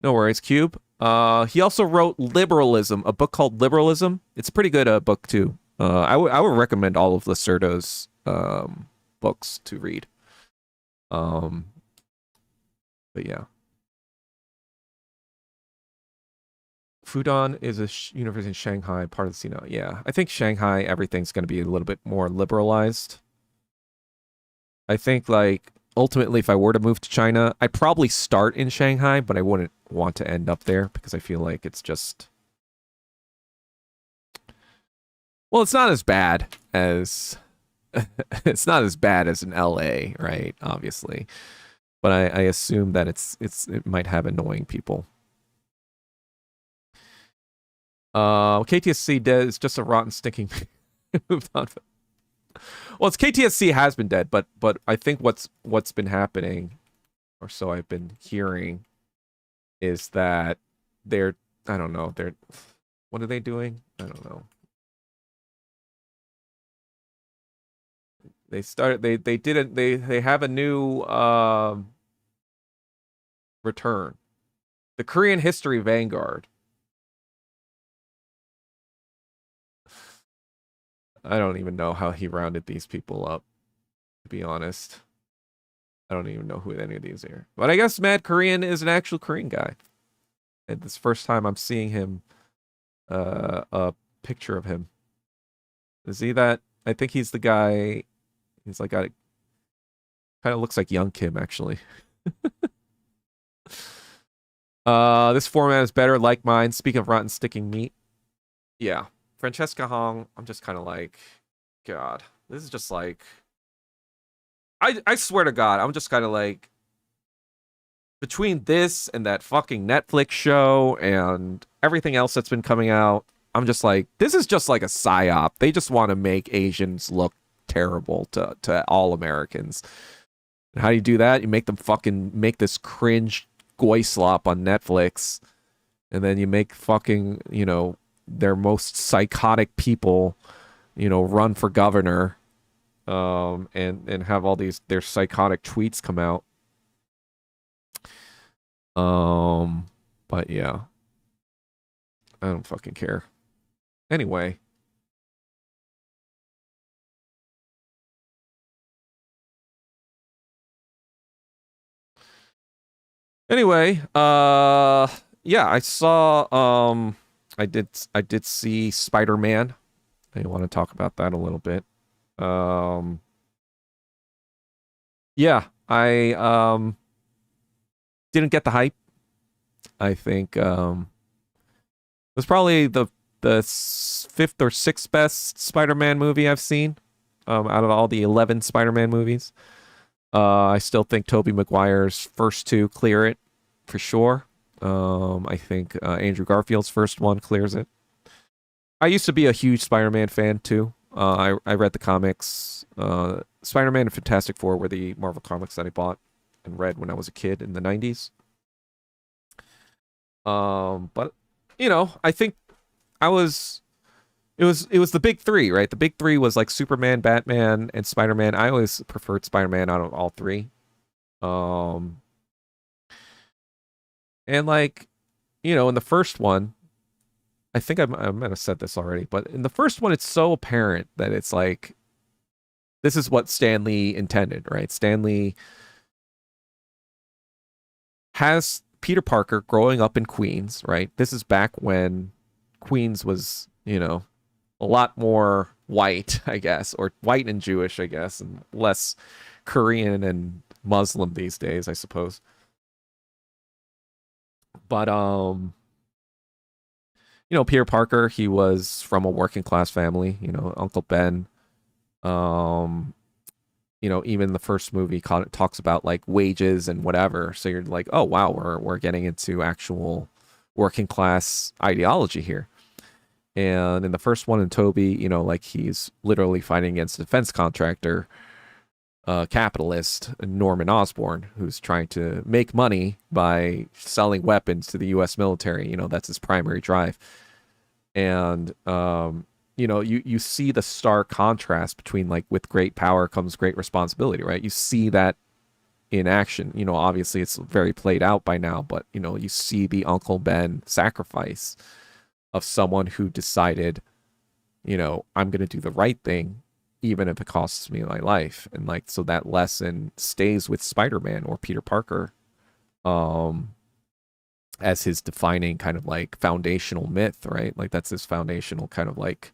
No worries, Cube. He also wrote Liberalism, a book called Liberalism. It's a pretty good book, too. I would recommend all of Lacerdo's books to read. Um, but yeah. Fudan is a university in Shanghai, part of the CNO. Yeah, I think Shanghai, everything's going to be a little bit more liberalized. I think, like, ultimately, if I were to move to China, I'd probably start in Shanghai, but I wouldn't want to end up there because I feel like it's just. Well, it's not as bad as. It's not as bad as in LA, right? Obviously. But I assume that it might have annoying people. KTSC dead is just a rotten stinking. Moved on. Well, it's KTSC has been dead, but I think what's been happening, or so I've been hearing, is that they're I don't know they're what are they doing? I don't know. They didn't they have a new return, the Korean History Vanguard. I don't even know how he rounded these people up, to be honest. I don't even know who any of these are. But I guess Mad Korean is an actual Korean guy. And this first time I'm seeing him, a picture of him. Is he that? I think he's the guy. He's like, kind of looks like Young Kim, actually. This format is better, like mine. Speaking of rotten sticking meat. Yeah. Francesca Hong, I'm just kind of like, God, this is just like, I swear to God, I'm just kind of like, between this and that fucking Netflix show and everything else that's been coming out, I'm just like, this is just like a psyop. They just want to make Asians look terrible to all Americans. And how do you do that? You make them fucking make this cringe goy slop on Netflix, and then you make fucking, their most psychotic people, run for governor, and have all their psychotic tweets come out. But yeah, I don't fucking care. Anyway. Anyway, yeah, I saw, I did see Spider-Man. I want to talk about that a little bit. Yeah, I, didn't get the hype. I think, it was probably the fifth or sixth best Spider-Man movie I've seen, out of all the 11 Spider-Man movies. I still think Tobey Maguire's first two clear it for sure. I think Andrew Garfield's first one clears it. I used to be a huge Spider-Man fan too. I read the comics. Spider-Man and Fantastic Four were the Marvel comics that I bought and read when I was a kid in the 90s. But I think I was it was the big three, right? The big three was like Superman, Batman, and Spider-Man. I always preferred Spider-Man out of all three. Um, and like, in the first one, I think I might have said this already, but in the first one, it's so apparent that it's like, this is what Stan Lee intended, right? Stan Lee has Peter Parker growing up in Queens, right? This is back when Queens was, a lot more white, I guess, or white and Jewish, I guess, and less Korean and Muslim these days, I suppose. But Peter Parker, he was from a working class family, Uncle Ben. Um, even the first movie talks about like wages and whatever. So you're like, oh wow, we're getting into actual working class ideology here. And in the first one in Toby, like he's literally fighting against a defense contractor, capitalist, Norman Osborn, who's trying to make money by selling weapons to the U.S. military. That's his primary drive. And, you see the stark contrast between like with great power comes great responsibility, right? You see that in action. Obviously it's very played out by now, but, you see the Uncle Ben sacrifice of someone who decided, I'm going to do the right thing even if it costs me my life. And like, so that lesson stays with Spider-Man or Peter Parker, um, as his defining kind of like foundational myth, right? Like that's his foundational kind of like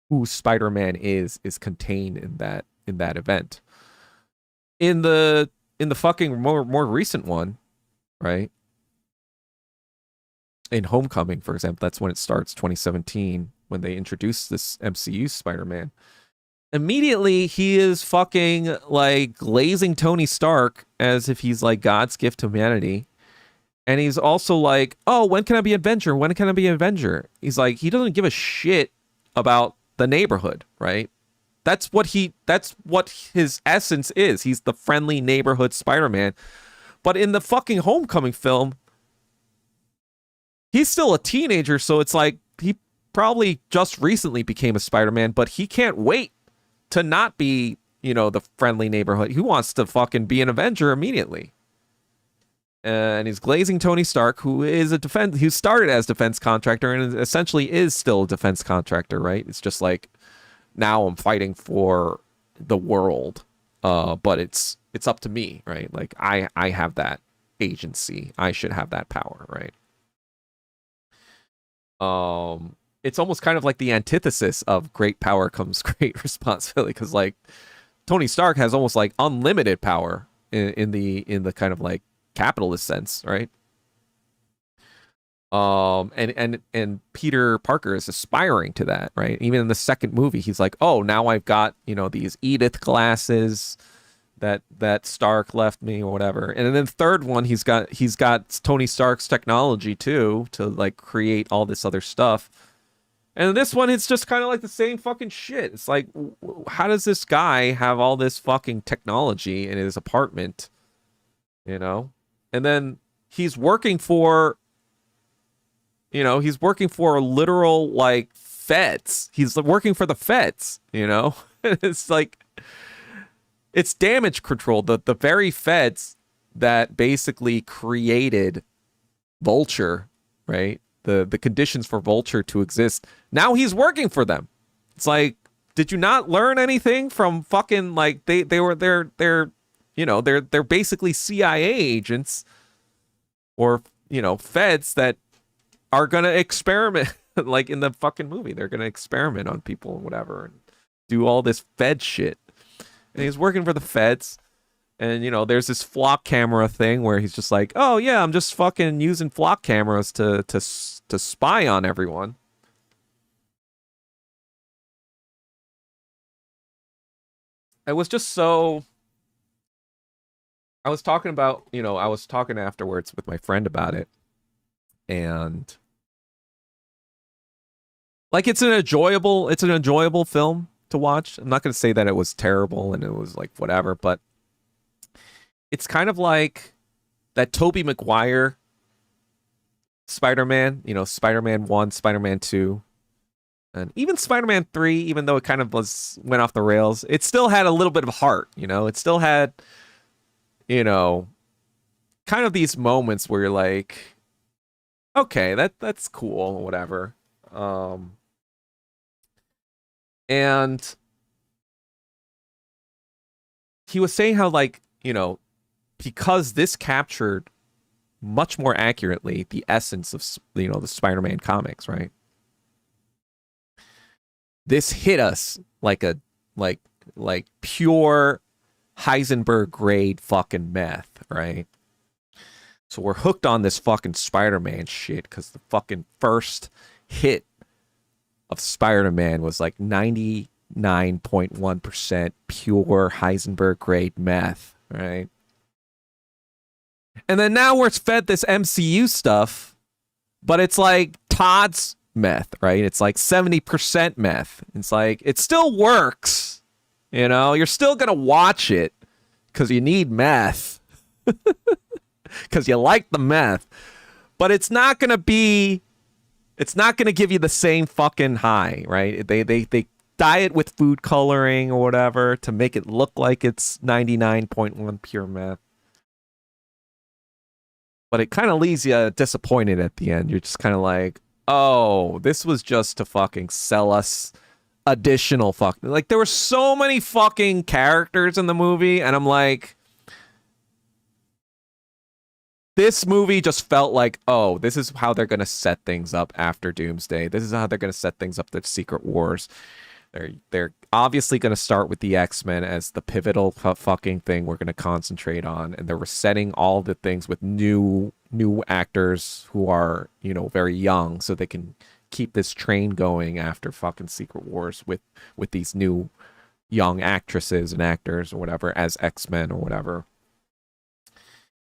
who Spider-Man is contained in that event. In the fucking more recent one, right? In Homecoming, for example, that's when it starts, 2017, when they introduce this MCU Spider-Man. Immediately, he is fucking like glazing Tony Stark as if he's like God's gift to humanity. And he's also like, oh, when can I be Avenger? When can I be Avenger? He's like, he doesn't give a shit about the neighborhood, right? That's what his essence is. He's the friendly neighborhood Spider-Man. But in the fucking Homecoming film, he's still a teenager, so it's like he probably just recently became a Spider-Man, but he can't wait to not be, the friendly neighborhood. He wants to fucking be an Avenger immediately. And he's glazing Tony Stark, who started as defense contractor and essentially is still a defense contractor, right? It's just like, now I'm fighting for the world, but it's up to me, right? Like I have that agency. I should have that power, right? It's almost kind of like the antithesis of great power comes great responsibility, because like Tony Stark has almost like unlimited power in the kind of like capitalist sense, right? And Peter Parker is aspiring to that, right? Even in the second movie, he's like, oh, now I've got, these Edith glasses that Stark left me or whatever. And then the third one, he's got Tony Stark's technology too, to like create all this other stuff. And this one, it's just kind of like the same fucking shit. It's like, how does this guy have all this fucking technology in his apartment? And then he's working for literal like feds. He's working for the feds, It's like, it's damage control. The very feds that basically created Vulture, right? The conditions for Vulture to exist. Now he's working for them. It's like, did you not learn anything from fucking like they're basically CIA agents or feds that are gonna experiment like in the fucking movie. They're gonna experiment on people and whatever and do all this Fed shit. And he's working for the feds. And, there's this flock camera thing where he's just like, oh, yeah, I'm just fucking using flock cameras to spy on everyone. It was just so... I was talking afterwards with my friend about it. And... like, it's an enjoyable film to watch. I'm not going to say that it was terrible and it was like whatever, but it's kind of like that Tobey Maguire Spider-Man, Spider-Man 1, Spider-Man 2, and even Spider-Man 3, even though it kind of went off the rails, it still had a little bit of heart, it still had, kind of these moments where you're like, okay, that's cool, whatever. And he was saying how, like, because this captured much more accurately the essence of, the Spider-Man comics, right? This hit us like pure Heisenberg grade fucking meth, right? So we're hooked on this fucking Spider-Man shit because the fucking first hit of Spider-Man was like 99.1% pure Heisenberg grade meth, right? And then now we're fed this MCU stuff, but it's like Todd's meth, right? It's like 70% meth. It's like, it still works, you're still gonna watch it because you need meth, because you like the meth, but it's not gonna give you the same fucking high, right? They dye it with food coloring or whatever to make it look like it's 99.1 pure meth. But it kind of leaves you disappointed at the end. You're just kind of like, oh, this was just to fucking sell us additional fucking, like, there were so many fucking characters in the movie, and I'm like, this movie just felt like, oh, this is how they're gonna set things up after Doomsday. This is how they're gonna set things up. The Secret Wars. They're obviously gonna start with the X-Men as the pivotal fucking thing we're gonna concentrate on, and they're resetting all the things with new actors who are, you know, very young, so they can keep this train going after fucking Secret Wars with these new young actresses and actors or whatever as X-Men or whatever.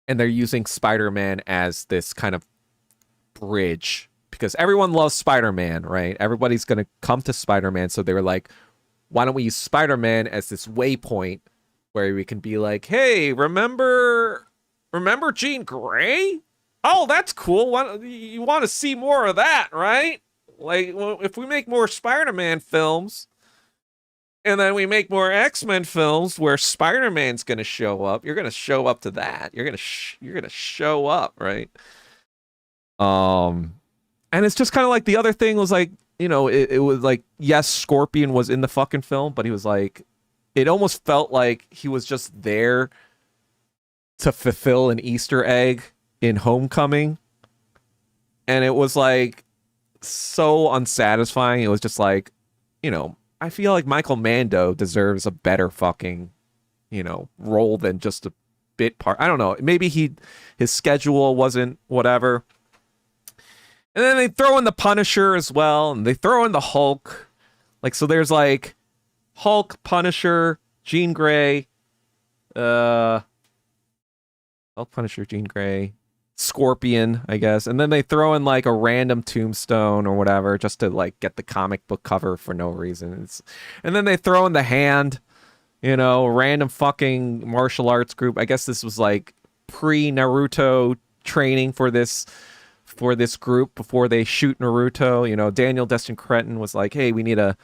And they're using Spider-Man as this kind of bridge because everyone loves Spider-Man, right? Everybody's going to come to Spider-Man. So they were like, why don't we use Spider-Man as this waypoint where we can be like, hey, remember Jean Grey? Oh, that's cool. You want to see more of that, right? Like, well, if we make more Spider-Man films, and then we make more X-Men films where Spider-Man's going to show up. You're going to show up to that. You're going to show up, right? And it's just kind of like the other thing was like, you know, it was like, yes, Scorpion was in the fucking film, but he was like, it almost felt like he was just there to fulfill an Easter egg in Homecoming. And it was like so unsatisfying. It was just like, you know, I feel like Michael Mando deserves a better fucking, you know, role than just a bit part. I don't know. Maybe his schedule wasn't whatever. And then they throw in the Punisher as well, and they throw in the Hulk. Like, so there's like Hulk, Punisher, Jean Grey, Hulk, Punisher, Jean Grey, Scorpion, I guess. And then they throw in like a random tombstone or whatever just to like get the comic book cover for no reason. And then they throw in the Hand, you know, random fucking martial arts group. I guess this was like pre-Naruto training for this group before they shoot Naruto. You know, Daniel Destin Cretton was like, hey, we need to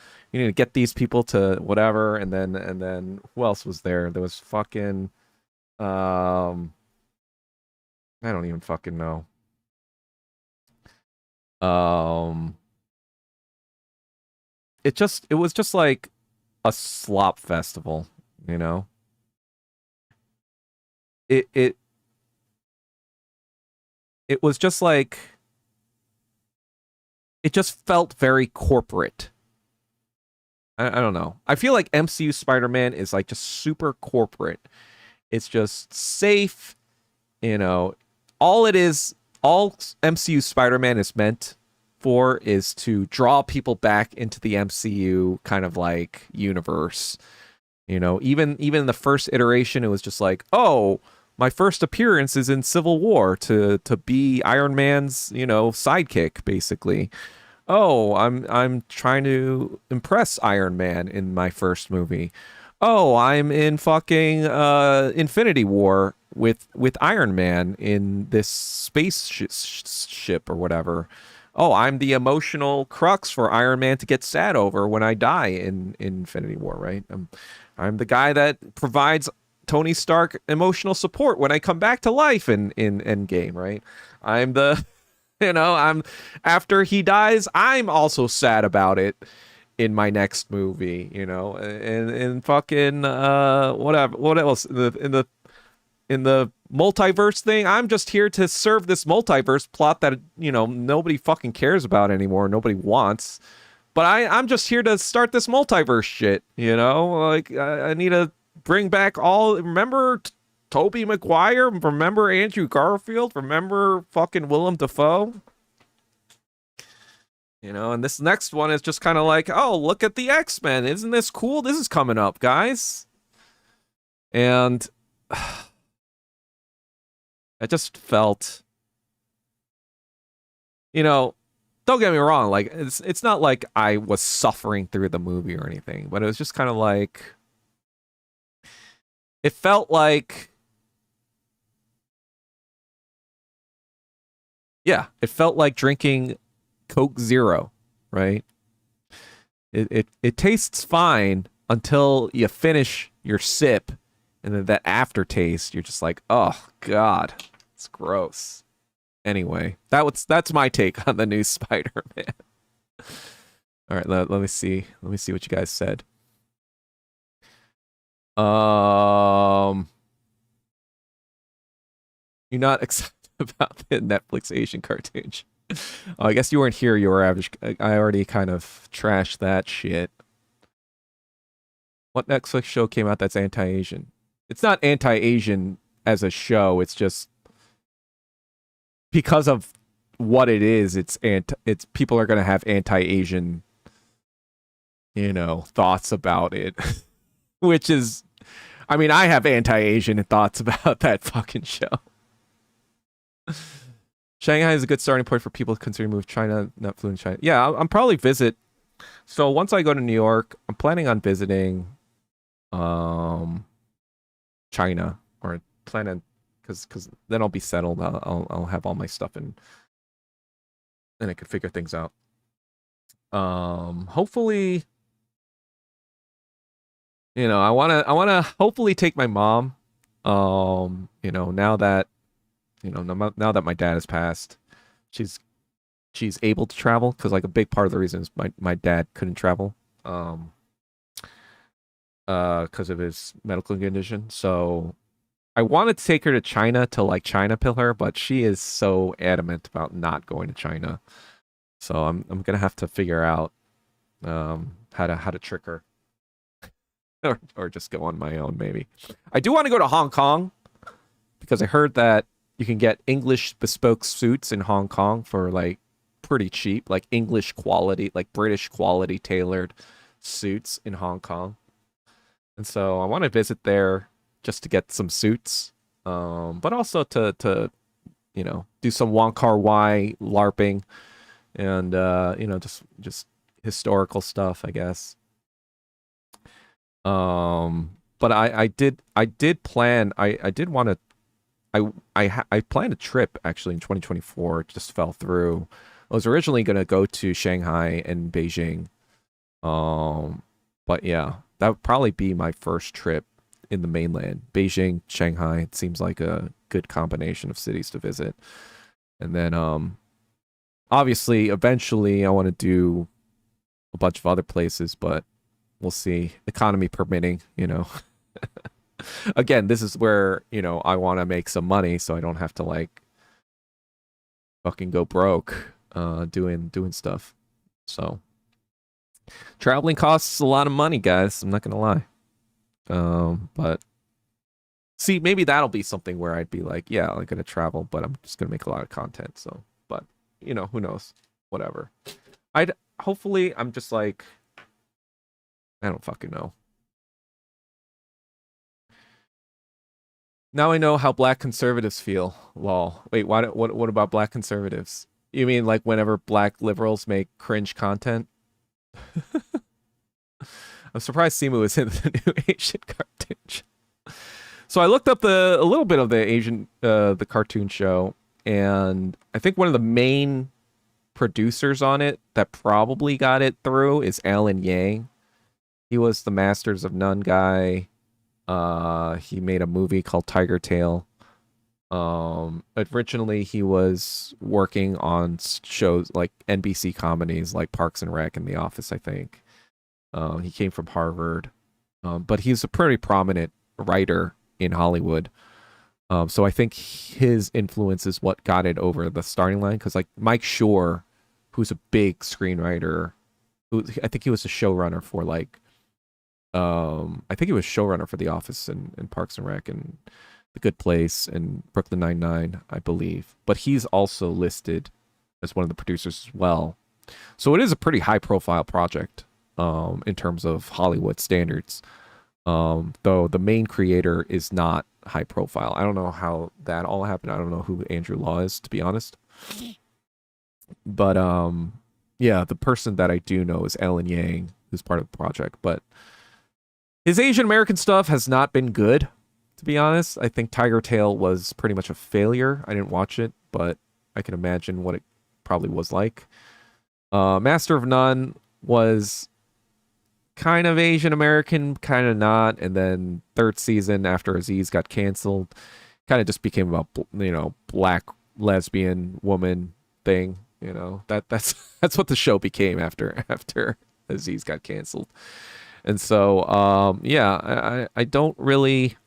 get these people to whatever. And then who else was there? There was fucking I don't even fucking know. It was just like a slop festival, you know? It was just like, it just felt very corporate. I don't know. I feel like MCU Spider-Man is like just super corporate. It's just safe, you know. All MCU Spider-Man is meant for is to draw people back into the MCU kind of like universe. You know, even in the first iteration, it was just like, oh, my first appearance is in Civil War to be Iron Man's, you know, sidekick, basically. Oh, I'm trying to impress Iron Man in my first movie. Oh, I'm in fucking Infinity War with Iron Man in this spaceship or whatever. Oh, I'm the emotional crux for Iron Man to get sad over when I die in Infinity War, right? I'm the guy that provides Tony Stark emotional support when I come back to life in Endgame, right? I'm the, you know, I'm after he dies, I'm also sad about it in my next movie, you know, and fucking whatever. What else in the multiverse thing? I'm just here to serve this multiverse plot that, you know, nobody fucking cares about anymore. Nobody wants. But I'm just here to start this multiverse shit, you know? Like, I need to bring back remember Tobey Maguire? Remember Andrew Garfield? Remember fucking Willem Dafoe? You know, and this next one is just kind of like, oh, look at the X-Men. Isn't this cool? This is coming up, guys. And I just felt, you know, don't get me wrong, like it's not like I was suffering through the movie or anything, but it was just kind of like, it felt like, yeah, it felt like drinking Coke Zero, right? It tastes fine until you finish your sip, and then that aftertaste, you're just like, oh God, it's gross. Anyway, that's my take on the new Spider-Man. All right, let me see. Let me see what you guys said. Um, you're not excited about the Netflix Asian cartoons. Oh, I guess you weren't here. You were average. I already kind of trashed that shit. What Netflix show came out that's anti-Asian? It's not anti-Asian as a show. It's just because of what it is. It's people are gonna have anti-Asian, thoughts about it, which is, I mean, I have anti-Asian thoughts about that fucking show. Shanghai is a good starting point for people considering move China, not fluent in China. Yeah, I'm probably visit. So once I go to New York, I'm planning on visiting um China, or planning, because then I'll be settled. I'll have all my stuff and I could figure things out. Hopefully, I wanna hopefully take my mom. Now that now that my dad has passed, she's she's able to travel, because like a big part of the reason is my dad couldn't travel because of his medical condition. So I wanted to take her to China to like China pill her, but she is so adamant about not going to China. So I'm gonna have to figure out how to trick her, or just go on my own maybe. I do want to go to Hong Kong because I heard that you can get English bespoke suits in Hong Kong for like pretty cheap, like English quality, like British quality tailored suits in Hong Kong. And so I want to visit there just to get some suits, but also to do some Wong Kar Wai LARPing, and just historical stuff, I guess. But I did plan. I did want to. I planned a trip actually in 2024. It just fell through. I was originally gonna go to Shanghai and Beijing. But yeah, that would probably be my first trip in the mainland. Beijing, Shanghai. It seems like a good combination of cities to visit. And then obviously eventually I want to do a bunch of other places, but we'll see. Economy permitting. Again, this is where, I want to make some money so I don't have to like fucking go broke doing stuff. So traveling costs a lot of money, guys. I'm not gonna lie. But see, maybe that'll be something where I'd be like, yeah, I'm gonna travel, but I'm just gonna make a lot of content. So, but who knows? Whatever. I'd hopefully I'm just like, I don't fucking know. Now I know how black conservatives feel. Lol. Wait, what about black conservatives? You mean like whenever black liberals make cringe content? I'm surprised Simu is in the new Asian cartoon. So I looked up a little bit of the the cartoon show, and I think one of the main producers on it that probably got it through is Alan Yang. He was the Masters of None guy. He made a movie called Tiger Tail. Originally he was working on shows like NBC comedies like Parks and Rec and The Office, I think. He came from Harvard, but he's a pretty prominent writer in Hollywood. So I think his influence is what got it over the starting line. Because like Mike Shore, who's a big screenwriter, who I think he was a showrunner for like, I think he was showrunner for The Office and Parks and Rec and The Good Place and Brooklyn Nine-Nine, I believe. But he's also listed as one of the producers as well. So it is a pretty high profile project in terms of Hollywood standards. Though the main creator is not high profile. I don't know how that all happened. I don't know who Andrew Law is, to be honest. But yeah, the person that I do know is Alan Yang, who's part of the project. But his Asian American stuff has not been good, to be honest. I think Tiger Tail was pretty much a failure. I didn't watch it, but I can imagine what it probably was like. Master of None was kind of Asian American, kind of not. And then third season, after Aziz got canceled, kind of just became about black lesbian woman thing. You know, that's that's what the show became after Aziz got canceled. And so yeah, I don't really,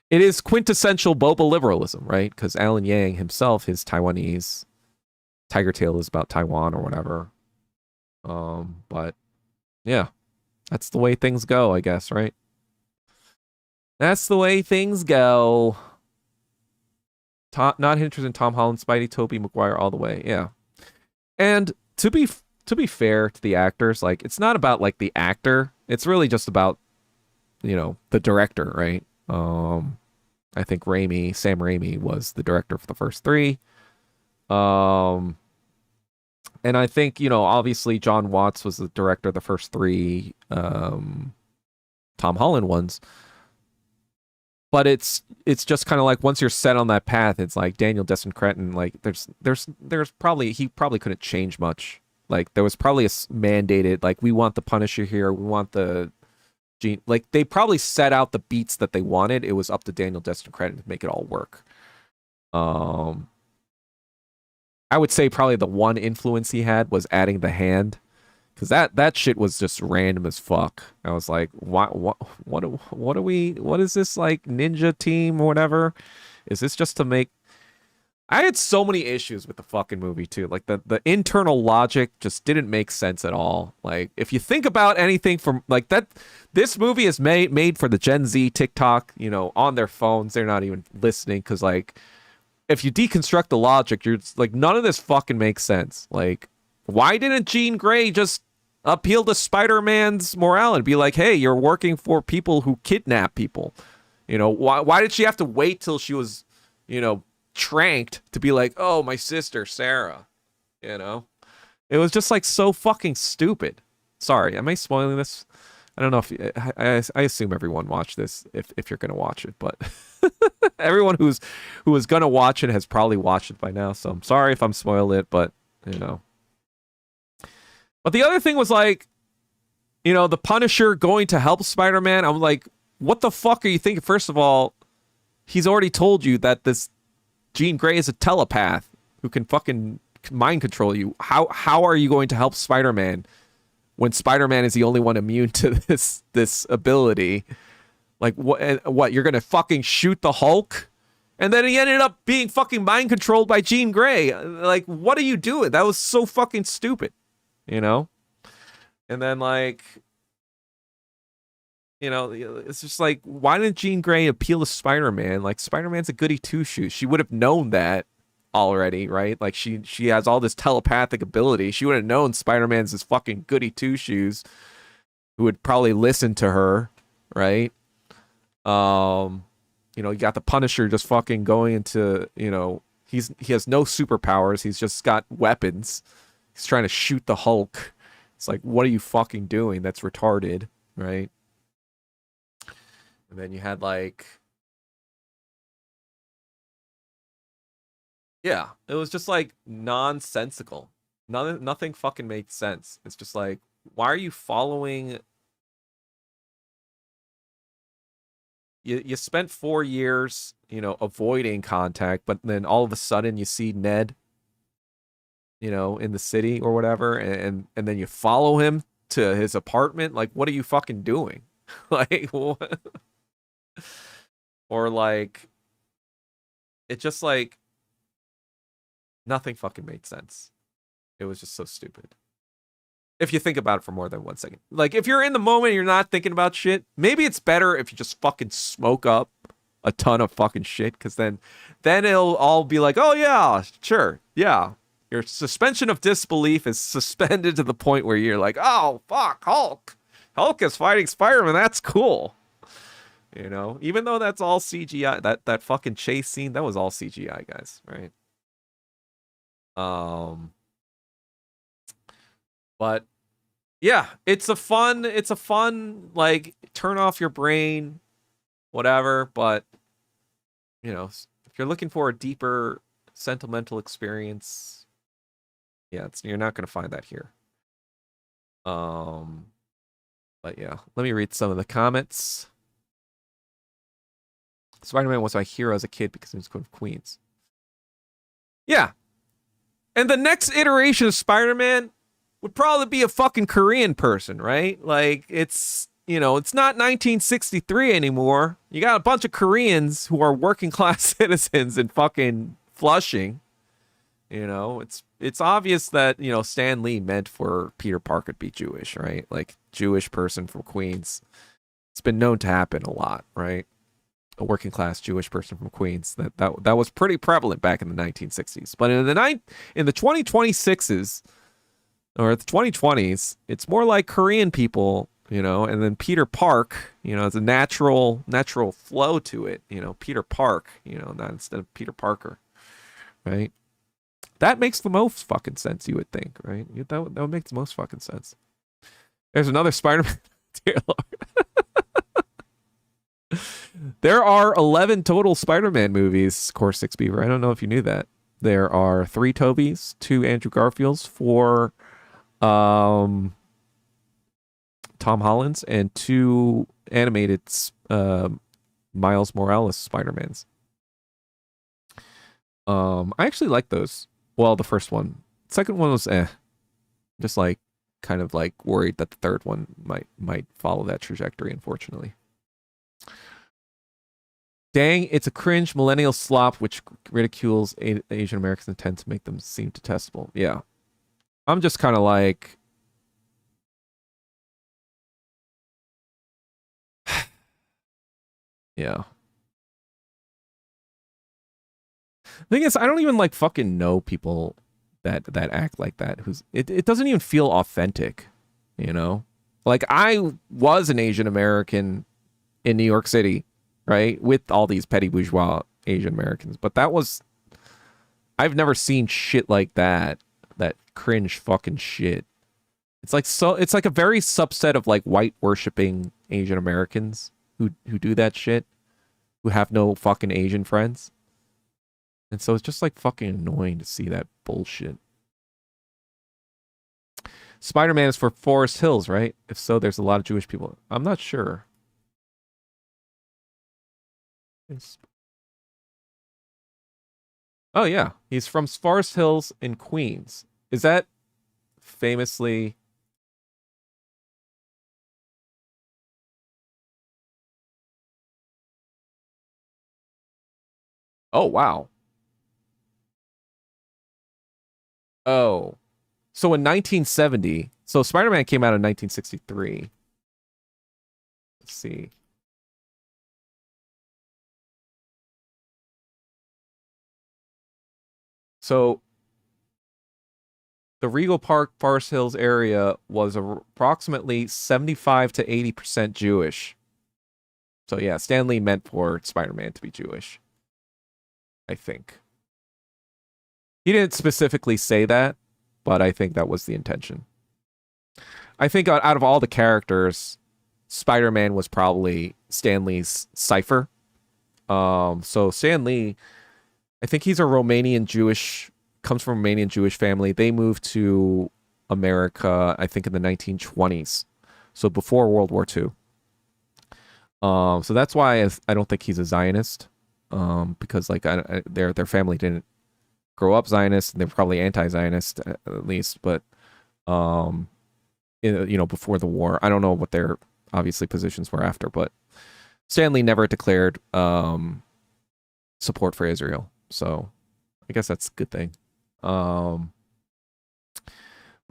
it is quintessential boba liberalism, right? Because Alan Yang himself, his Taiwanese, Tiger Tail is about Taiwan or whatever. But yeah, that's the way things go, I guess, right? That's the way things go. Not interested in Tom Holland, Spidey, Tobey Maguire all the way. Yeah. And to be fair to the actors, like it's not about like the actor. It's really just about, you know, the director, right? I think Sam Raimi was the director for the first three. And I think, you know, obviously John Watts was the director of the first three Tom Holland ones. But it's just kind of like once you're set on that path, it's like Daniel Desmond Cretton, like there's probably, he probably couldn't change much. Like there was probably a mandated, like we want the Punisher here, we want the Gene, like they probably set out the beats that they wanted. It was up to Daniel Desmond Cretton to make it all work. I would say probably the one influence he had was adding the hand, because that shit was just random as fuck. I was like, what is this, like ninja team or whatever? Is this just to make? I had so many issues with the fucking movie too. Like the internal logic just didn't make sense at all. Like if you think about anything from like that, this movie is made for the Gen Z TikTok, you know, on their phones. They're not even listening because like if you deconstruct the logic, you're just, like none of this fucking makes sense. Like why didn't Jean Grey just appeal to Spider-Man's morale and be like, hey, you're working for people who kidnap people? You know, why did she have to wait till she was, you know, tranked to be like, oh, my sister Sarah? You know, it was just like so fucking stupid. Sorry, am I spoiling this? I don't know if I assume everyone watched this if you're gonna watch it, but everyone who was gonna watch it has probably watched it by now. So I'm sorry if I'm spoiling it, but you know. But the other thing was like, you know, the Punisher going to help Spider-Man. I'm like, what the fuck are you thinking? First of all, he's already told you that this Jean Grey is a telepath who can fucking mind control you. How are you going to help Spider-Man when Spider-Man is the only one immune to this ability? Like what you're gonna fucking shoot the Hulk? And then he ended up being fucking mind controlled by Jean Grey. Like, what are you doing? That was so fucking stupid, you know? And then like, you know, it's just like, why didn't Jean Grey appeal to Spider-Man? Like, Spider-Man's a goody two-shoes. She would have known that already, right? Like, she has all this telepathic ability. She would have known Spider-Man's this fucking goody two-shoes who would probably listen to her, right? You know, you got the Punisher just fucking going into, you know, he has no superpowers. He's just got weapons. He's trying to shoot the Hulk. It's like, what are you fucking doing? That's retarded, right? And then you had like, yeah, it was just like nonsensical. Nothing fucking made sense. It's just like, why are you following? You spent 4 years, you know, avoiding contact, but then all of a sudden you see Ned, you know, in the city or whatever, and then you follow him to his apartment. Like, what are you fucking doing? Like, what? Or like, it just like nothing fucking made sense. It was just so stupid. If you think about it for more than 1 second. Like, if you're in the moment, you're not thinking about shit, maybe it's better if you just fucking smoke up a ton of fucking shit, because then it'll all be like, oh yeah, sure, yeah. Your suspension of disbelief is suspended to the point where you're like, oh fuck, Hulk is fighting Spider-Man, that's cool. You know, even though that's all CGI, that fucking chase scene, that was all CGI, guys, right? But yeah, it's a fun like turn off your brain, whatever. But you know, if you're looking for a deeper sentimental experience, yeah, you're not gonna find that here. But yeah, let me read some of the comments. Spider-Man was my hero as a kid because he was Queen of Queens. Yeah. And the next iteration of Spider-Man would probably be a fucking Korean person, right? Like it's, it's not 1963 anymore. You got a bunch of Koreans who are working class citizens in fucking Flushing. It's obvious that, Stan Lee meant for Peter Parker to be Jewish, right? Like Jewish person from Queens. It's been known to happen a lot, right? A working class Jewish person from Queens. That was pretty prevalent back in the 1960s. But in the 2026s or the 2020s, it's more like Korean people, and then Peter Park, it's a natural flow to it, Peter Park, not instead of Peter Parker, right? That makes the most fucking sense, you would think, right? That would make the most fucking sense. There's another Spider-Man. Dear Lord. There are 11 total Spider-Man movies, Core 6 Beaver. I don't know if you knew that. There are 3 Tobys, 2 Andrew Garfields, 4 Tom Hollands, and 2 animated Miles Morales Spider-Mans. I actually like those. Well, the first one. Second one was just like kind of like worried that the third one might follow that trajectory, unfortunately. Dang, it's a cringe millennial slop which ridicules Asian Americans and tend to make them seem detestable. Yeah. I'm just kind of like, yeah. The thing is, I don't even like fucking know people that act like that. It doesn't even feel authentic, Like I was an Asian American in New York City, right, with all these petty bourgeois Asian Americans, but I've never seen shit like that cringe fucking shit. It's like a very subset of like white worshipping Asian Americans who do that shit, who have no fucking Asian friends. And so it's just like fucking annoying to see that bullshit. Spider-Man is for Forest Hills, right? If so, there's a lot of Jewish people. I'm not sure. Oh yeah, he's from Forest Hills in Queens. Is that famously? Oh wow. Oh, so in 1970, so Spider-Man came out in 1963. Let's see. So the Regal Park, Forest Hills area was approximately 75 to 80% Jewish. So yeah, Stan Lee meant for Spider-Man to be Jewish, I think. He didn't specifically say that, but I think that was the intention. I think out of all the characters, Spider-Man was probably Stan Lee's cipher. So Stan Lee, I think he's a Romanian Jewish, comes from a Romanian Jewish family. They moved to America, I think, in the 1920s, so before World War II. So that's why I don't think he's a Zionist, because like their family didn't grow up Zionist, and they're probably anti-Zionist at least, but before the war, I don't know what their obviously positions were after, but Stan Lee never declared support for Israel, so I guess that's a good thing. But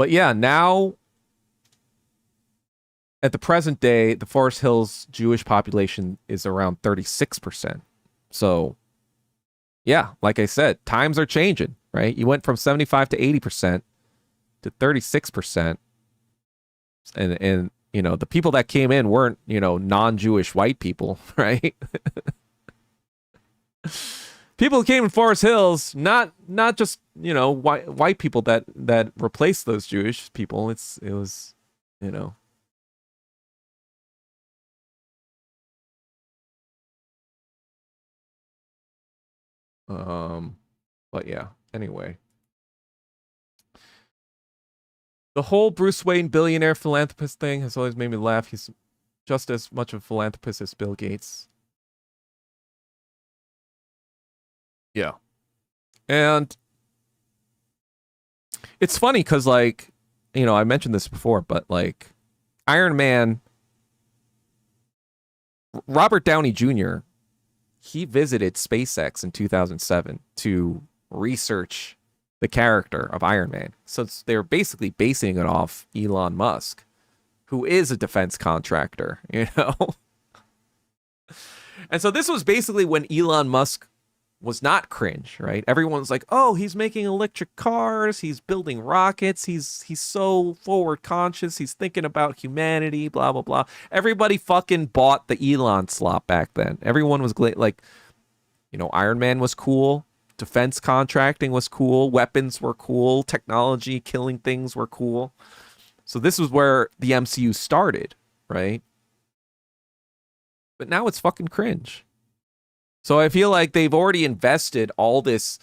yeah, now at the present day, the Forest Hills Jewish population is around 36%. So yeah, like I said, times are changing, right? You went from 75 to 80% to 36%. And the people that came in weren't, non-Jewish white people, right? People who came in Forest Hills, not just, white people that replaced those Jewish people. It was. But yeah, anyway. The whole Bruce Wayne billionaire philanthropist thing has always made me laugh. He's just as much of a philanthropist as Bill Gates. Yeah. And It's funny because, like, you know, I mentioned this before, but like, Iron Man, Robert Downey Jr., he visited SpaceX in 2007 to research the character of Iron Man. So they're basically basing it off Elon Musk, who is a defense contractor, you know? And so this was basically when Elon Musk was not cringe, right? Everyone's like, "Oh, he's making electric cars, he's building rockets, he's so forward conscious, he's thinking about humanity, blah blah blah." Everybody fucking bought the Elon slop back then. Everyone was like, you know, Iron Man was cool, defense contracting was cool, weapons were cool, technology, killing things were cool. So this was where the MCU started, right? But now it's fucking cringe. So I feel like they've already invested all this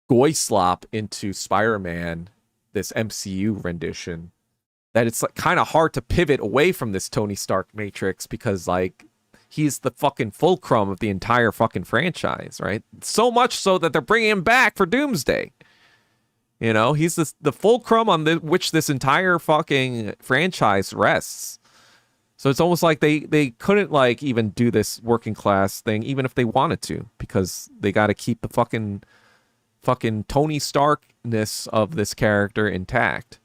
goy slop into Spider-Man, this MCU rendition, that it's like kind of hard to pivot away from this Tony Stark Matrix because like he's the fucking fulcrum of the entire fucking franchise, right? So much so that they're bringing him back for Doomsday. You know, he's the fulcrum on which this entire fucking franchise rests. So it's almost like they couldn't like even do this working class thing even if they wanted to because they got to keep the fucking Tony Starkness of this character intact.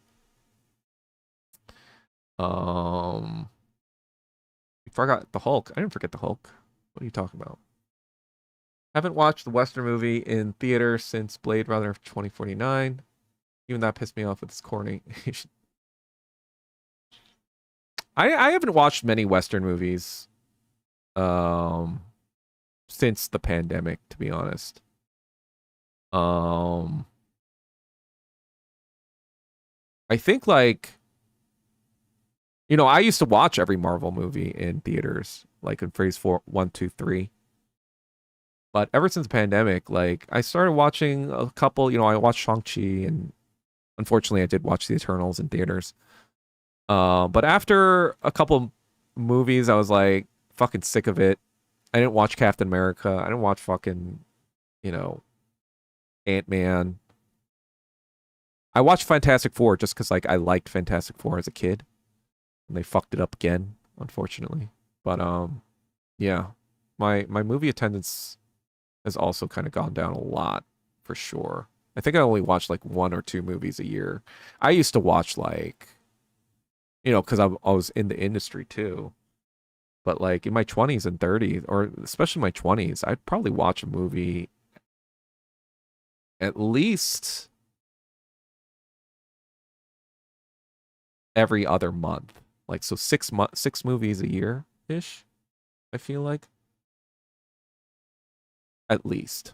You forgot the Hulk. I didn't forget the Hulk. What are you talking about? Haven't watched the Western movie in theater since Blade Runner 2049. Even that pissed me off with this corny. I haven't watched many Western movies since the pandemic, to be honest. I think like, you know, I used to watch every Marvel movie in theaters, like in phase 4, 1, 2, 3. But ever since the pandemic, like I started watching a couple, you know, I watched Shang-Chi and unfortunately I did watch the Eternals in theaters. But after a couple movies, I was like fucking sick of it. I didn't watch Captain America. I didn't watch fucking, you know, Ant-Man. I watched Fantastic Four just because like I liked Fantastic Four as a kid. And they fucked it up again, unfortunately. But yeah. My movie attendance has also kind of gone down a lot for sure. I think I only watched like 1 or 2 movies a year. I used to watch like, you know, because I was in the industry too. But like in my 20s and 30s, or especially my 20s, I'd probably watch a movie at least every other month. Like so 6 movies a year ish, I feel like. At least.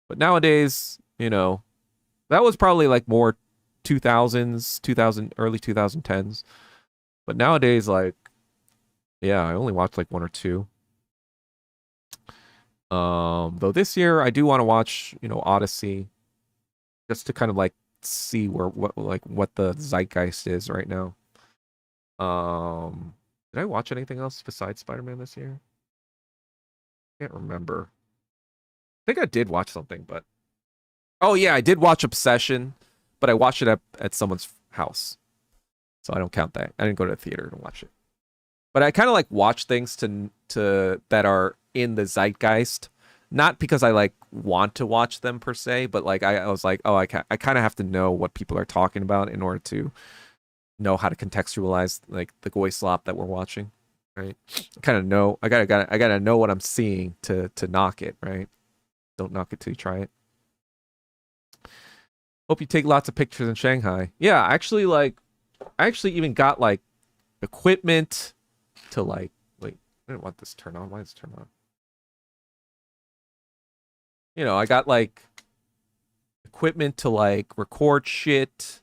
But nowadays, you know, that was probably like more 2000s, early 2010s. But nowadays, like, yeah, I only watched like 1 or 2. Though this year I do want to watch, you know, Odyssey, just to kind of like see what the zeitgeist is right now. Did I watch anything else besides Spider-Man this year? Can't remember. I think I did watch something, but oh yeah, I did watch Obsession, but I watched it at someone's house, so I don't count that. I didn't go to the theater to watch it. But I kind of like watch things to that are in the zeitgeist, not because I like want to watch them per se, but like I was like, oh, I kind of have to know what people are talking about in order to know how to contextualize like the goy slop that we're watching, right? I kind of know I gotta know what I'm seeing to knock it, right? Don't knock it till you try it. Hope you take lots of pictures in Shanghai. Yeah, actually, like, I actually even got like equipment to like. Wait, I didn't want this to turn on. Why is it turn on? You know, I got like equipment to like record shit.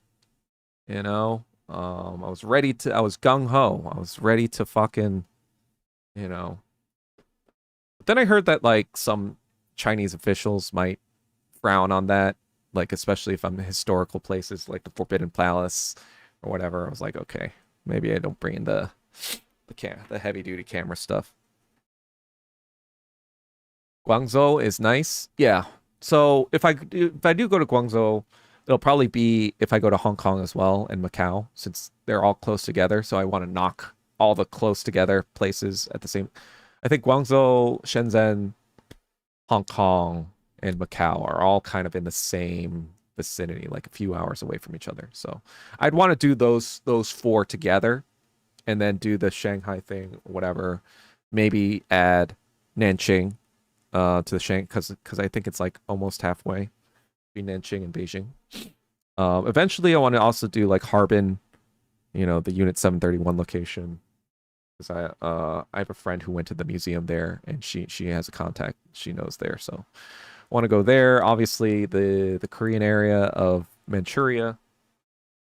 You know, I was ready to. I was gung ho. I was ready to fucking, you know. But then I heard that like some Chinese officials might frown on that, like especially if I'm in historical places like the Forbidden Palace or whatever. I was like, okay, maybe I don't bring in the heavy duty camera stuff. Guangzhou is nice, yeah. So if I do go to Guangzhou, It'll probably be if I go to Hong Kong as well and Macau, since they're all close together. So I want to knock all the close together places at the same. I think Guangzhou, Shenzhen, Hong Kong, and Macau are all kind of in the same vicinity, like a few hours away from each other. So I'd want to do those four together, and then do the Shanghai thing, whatever. Maybe add Nanjing to the Shanghai because I think it's like almost halfway between Nanjing and Beijing. Eventually, I want to also do like Harbin, the Unit 731 location, because I have a friend who went to the museum there, and she has a contact she knows there, so I want to go there. Obviously, the Korean area of Manchuria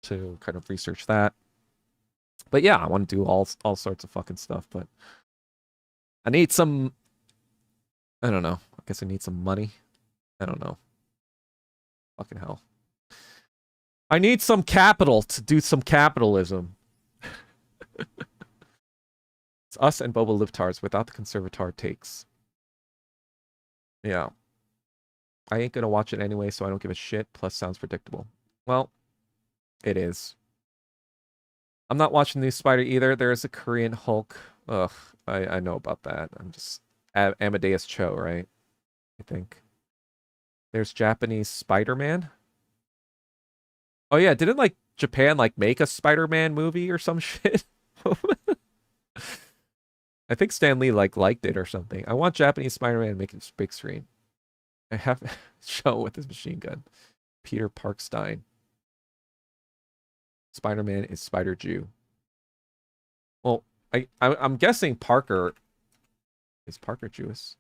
to kind of research that. But yeah, I want to do all sorts of fucking stuff, but I need some. I don't know. I guess I need some money. I don't know. Fucking hell. I need some capital to do some capitalism. It's us and Boba Libtards without the conservatar takes. Yeah. I ain't gonna watch it anyway, so I don't give a shit. Plus, sounds predictable. Well, it is. I'm not watching the new Spider either. There is a Korean Hulk. Ugh, I know about that. I'm just Amadeus Cho, right? I think. There's Japanese Spider-Man. Oh yeah, didn't like Japan like make a Spider-Man movie or some shit? I think Stan Lee liked it or something. I want Japanese Spider-Man making this big screen. I have a show with his machine gun. Peter Parkstein. Spider-Man is Spider Jew. Well, I'm guessing Parker is Parker Jewish.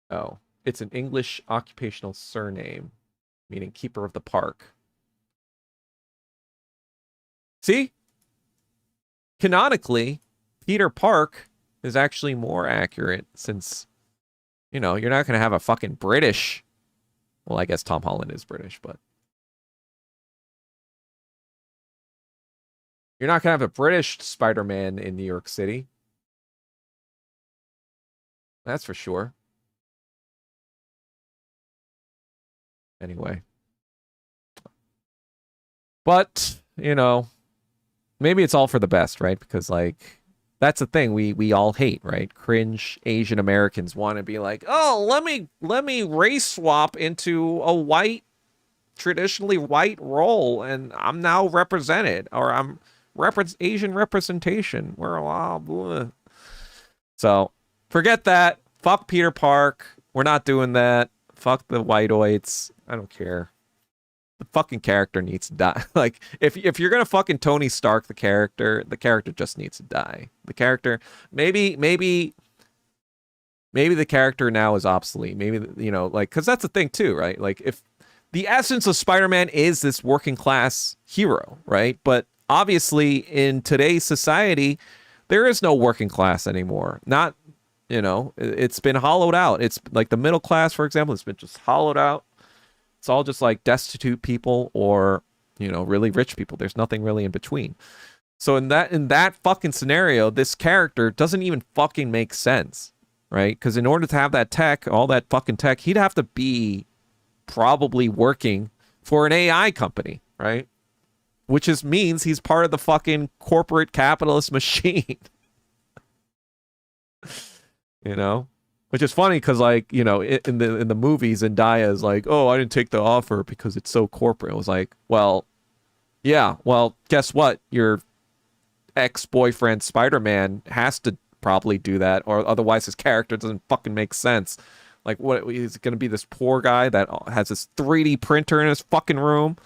Oh, it's an English occupational surname, meaning keeper of the park. See? Canonically, Peter Park is actually more accurate since, you're not going to have a fucking British. Well, I guess Tom Holland is British, but you're not going to have a British Spider-Man in New York City. That's for sure. Anyway. But, maybe it's all for the best, right? Because, that's the thing we all hate, right? Cringe Asian Americans want to be like, oh, let me race swap into a traditionally white role, and I'm now represented, or I'm Asian representation. So forget that. Fuck Peter Park. We're not doing that. Fuck the whiteoids. I don't care. The fucking character needs to die. Like, if you're gonna fucking Tony Stark the character just needs to die. The character, maybe the character now is obsolete. Maybe, because that's the thing too, right? Like, if the essence of Spider-Man is this working class hero, right? But obviously in today's society, there is no working class anymore. Not, it's been hollowed out. It's like the middle class, for example, it's been just hollowed out. It's all just like destitute people or, really rich people. There's nothing really in between. So in that fucking scenario, this character doesn't even fucking make sense, right? Because in order to have that tech, all that fucking tech, he'd have to be probably working for an AI company, right? Which means he's part of the fucking corporate capitalist machine. Which is funny because, in the movies, Zendaya is like, oh, I didn't take the offer because it's so corporate. It was like, well, yeah, well, guess what? Your ex-boyfriend Spider-Man has to probably do that, or otherwise his character doesn't fucking make sense. Like, what, he's going to be this poor guy that has this 3D printer in his fucking room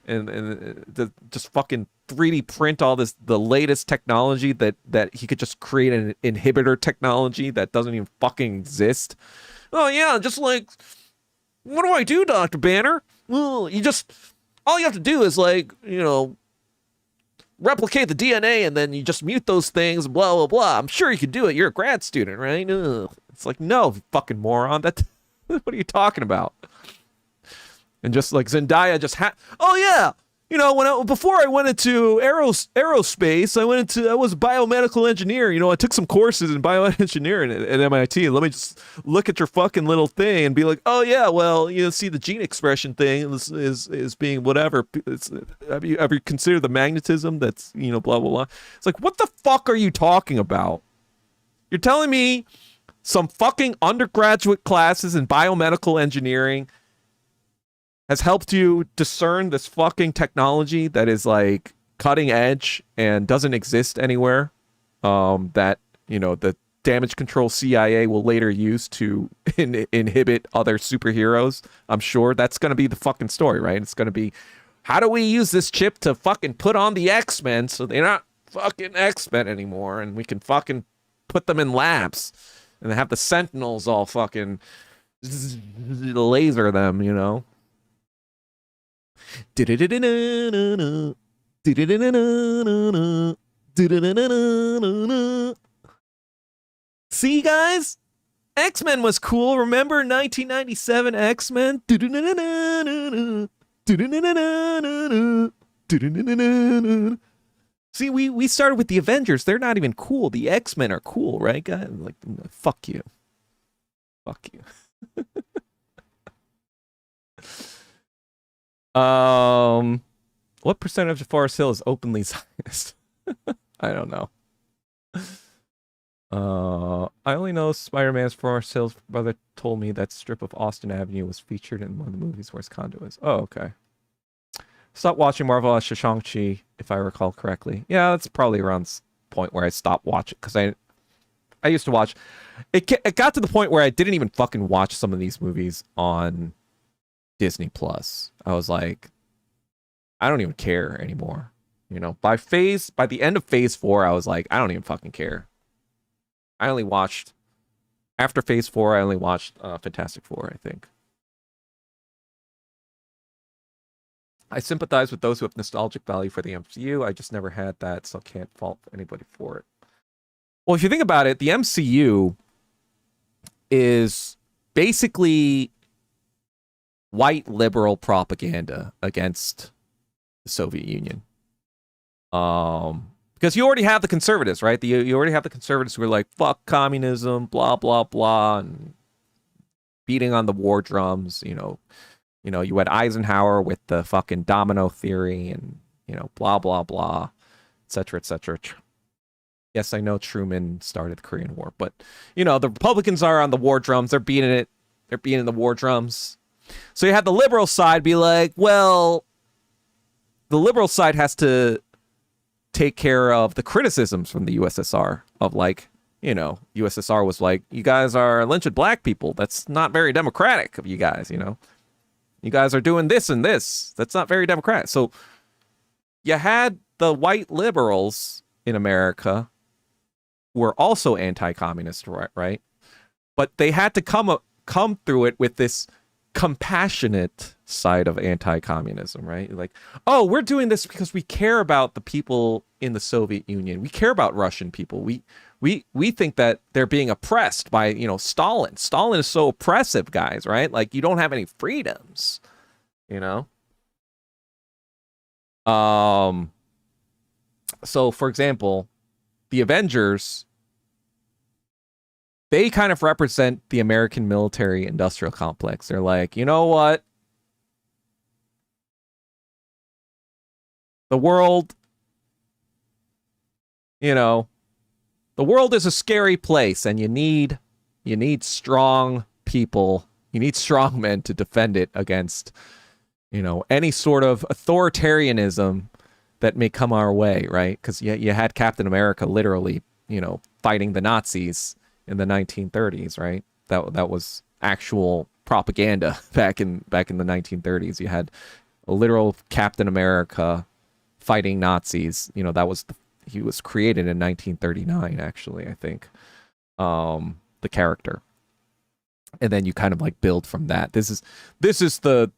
and just fucking 3D print all the latest technology that he could just create an inhibitor technology that doesn't even fucking exist. Oh yeah, just like, what do I do, Dr. Banner? Well, all you have to do is replicate the DNA and then you just mute those things, blah, blah, blah. I'm sure you could do it. You're a grad student, right? Ugh. It's like, no, fucking moron. What are you talking about? And just like Zendaya oh yeah, Before I went into aerospace, I was a biomedical engineer. I took some courses in bioengineering at MIT. Let me just look at your fucking little thing and be like, oh yeah, well, see the gene expression thing is being whatever. Have you considered the magnetism that's blah blah blah? It's like, what the fuck are you talking about? You're telling me some fucking undergraduate classes in biomedical engineering has helped you discern this fucking technology that is like cutting edge and doesn't exist anywhere, that the damage control CIA will later use to inhibit other superheroes. I'm sure that's going to be the fucking story, right? It's going to be, how do we use this chip to fucking put on the X-Men so they're not fucking X-Men anymore, and we can fucking put them in labs and have the Sentinels all fucking laser them, See, guys? X-Men was cool. Remember 1997 X-Men? See, we started with the Avengers. They're not even cool. The X-Men are cool, right, guys? Like, fuck you. Fuck you. What percentage of Forest Hill is openly Zionist? I don't know. I only know Spider-Man's Forest Hill's brother told me that strip of Austin Avenue was featured in one of the movies where his condo is. Oh, okay. Stopped watching Marvel as Shang-Chi, if I recall correctly. Yeah, that's probably around the point where I stopped watching, because I used to watch. It got to the point where I didn't even fucking watch some of these movies on Disney Plus. I was like, I don't even care anymore. By the end of phase 4, I was like, I don't even fucking care. After phase 4, I only watched Fantastic Four, I think. I sympathize with those who have nostalgic value for the MCU. I just never had that, so can't fault anybody for it. Well, if you think about it, the MCU is basically white liberal propaganda against the Soviet Union. Because you already have the conservatives, right? You already have the conservatives who are like, fuck communism, blah, blah, blah, and beating on the war drums, you had Eisenhower with the fucking domino theory and, blah, blah, blah, et cetera, et cetera. Yes, I know Truman started the Korean War, but, the Republicans are on the war drums. They're beating it. They're beating the war drums. So you had the liberal side be like, well, the liberal side has to take care of the criticisms from the USSR of like, USSR was like, you guys are lynching black people. That's not very democratic of you guys, You guys are doing this and this. That's not very democratic. So you had the white liberals in America who were also anti-communist, right? But they had to come through it with this compassionate side of anti-communism, right? Like, oh, we're doing this because we care about the people in the Soviet Union. We care about Russian people. We think that they're being oppressed by, Stalin. Stalin is so oppressive, guys, right? Like, you don't have any freedoms, So, for example, the Avengers, they kind of represent the American military industrial complex. They're like, you know what? The world, the world is a scary place, and you need strong people. You need strong men to defend it against, any sort of authoritarianism that may come our way, right? Because you had Captain America literally, fighting the Nazis in the 1930s, right? That was actual propaganda back in the 1930s. You had a literal Captain America fighting Nazis. He was created in 1939, actually, I think, the character. And then you kind of like build from that. This is the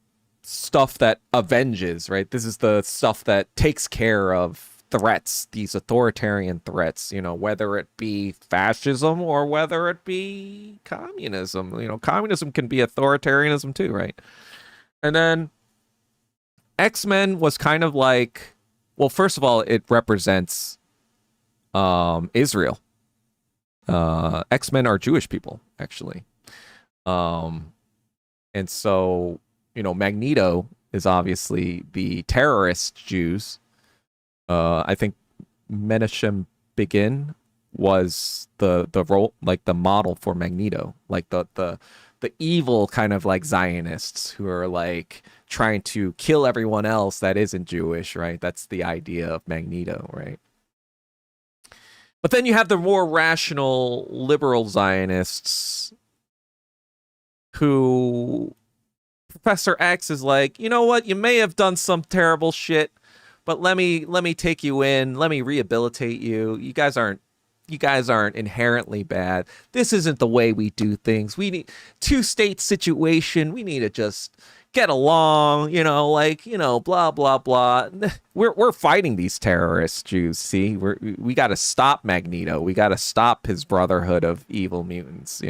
stuff that avenges, right? This is the stuff that takes care of threats, these authoritarian threats, whether it be fascism or whether it be communism. Communism can be authoritarianism too, right? And then X-Men was kind of like, well, first of all, it represents Israel. X-Men are Jewish people, actually. Um, and so, Magneto is obviously the terrorist Jews. I think Menachem Begin was the role, like the model for Magneto, like the evil kind of like Zionists who are like trying to kill everyone else that isn't Jewish, right? That's the idea of Magneto, right? But then you have the more rational liberal Zionists who Professor X is like, you know what? You may have done some terrible shit, but let me take you in. Let me rehabilitate you. You guys aren't inherently bad. This isn't the way we do things. We need two-state situation. We need to just get along, blah blah blah. We're fighting these terrorist Jews. See, we got to stop Magneto. We got to stop his brotherhood of evil mutants.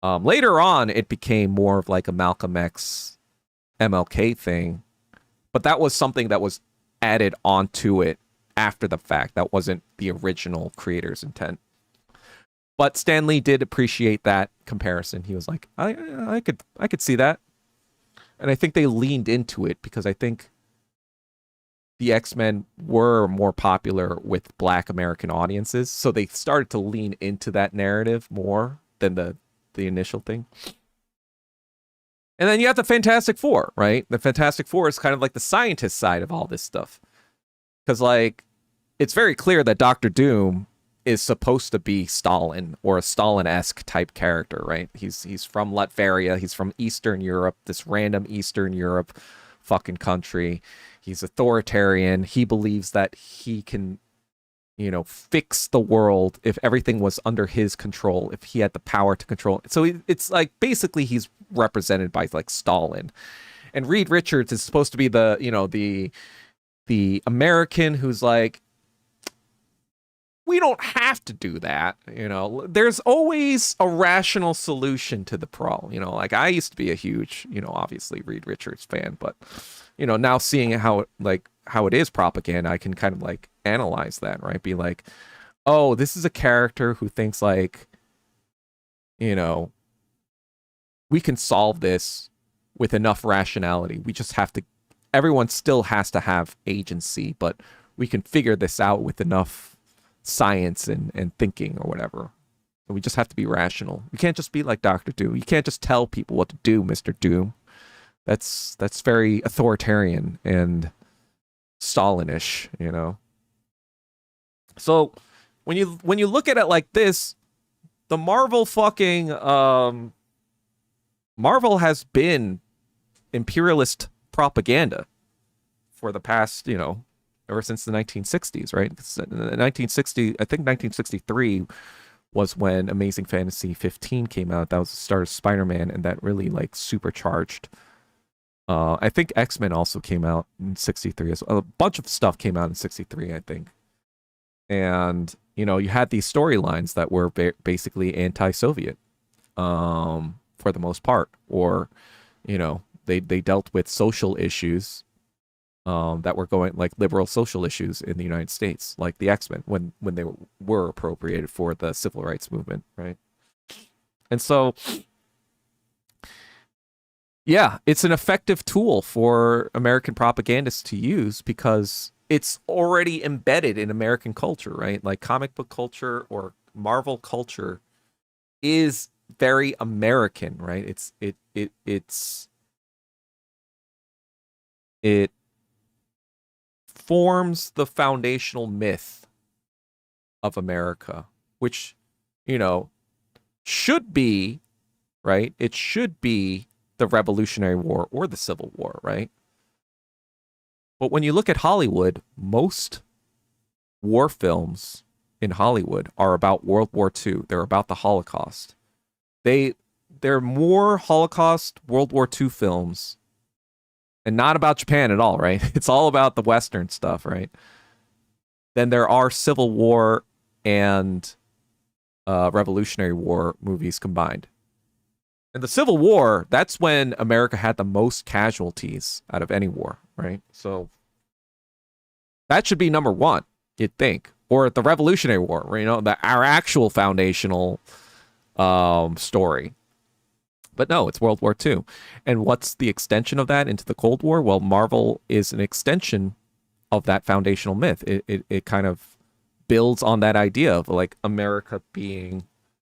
Later on, it became more of like a Malcolm X, MLK thing, but that was something that was added onto it after the fact. That wasn't the original creator's intent. But Stan Lee did appreciate that comparison. He was like, I could see that. And I think they leaned into it because I think the X-Men were more popular with Black American audiences. So they started to lean into that narrative more than the initial thing. And then you have the Fantastic Four, right? The Fantastic Four is kind of like the scientist side of all this stuff. Because, like, it's very clear that Doctor Doom is supposed to be Stalin or a Stalin-esque type character, right? He's from Latveria. He's from Eastern Europe, this random Eastern Europe fucking country. He's authoritarian. He believes that he can, fix the world if everything was under his control, if he had the power to control. So it's like basically he's represented by like Stalin. And Reed Richards is supposed to be the American who's like, we don't have to do that. There's always a rational solution to the problem. Like I used to be a huge, obviously Reed Richards fan, but, now seeing how it is propaganda, I can kind of like analyze that, right? Be like, oh, this is a character who thinks like, we can solve this with enough rationality. We just have to, everyone still has to have agency, but we can figure this out with enough science and thinking or whatever. We just have to be rational. We can't just be like Dr. Doom. You can't just tell people what to do, Mr. Doom. That's very authoritarian and Stalinish, So when you look at it like this, the Marvel Marvel has been imperialist propaganda for the past, ever since the 1960s, right? 1960, I think 1963 was when Amazing Fantasy 15 came out. That was the start of Spider-Man, and that really like supercharged. I think X-Men also came out in 63 as well. A bunch of stuff came out in 63, I think. And, you had these storylines that were basically anti-Soviet for the most part. Or, they dealt with social issues that were going, like liberal social issues in the United States, like the X-Men, when they were appropriated for the civil rights movement, right? And so, yeah, it's an effective tool for American propagandists to use because it's already embedded in American culture, right? Like comic book culture or Marvel culture is very American, right? It forms the foundational myth of America, which, should be, right? It should be the Revolutionary War or the Civil War, right? But when you look at Hollywood, most war films in Hollywood are about World War II. They're about the Holocaust. They're more Holocaust, World War II films, and not about Japan at all, right? It's all about the Western stuff, right? Then there are Civil War and Revolutionary War movies combined. In the Civil War, that's when America had the most casualties out of any war, right? So that should be number one, you'd think. Or the Revolutionary War, you know, our actual foundational story. But no, it's World War II. And what's the extension of that into the Cold War? Well, Marvel is an extension of that foundational myth. It kind of builds on that idea of like America being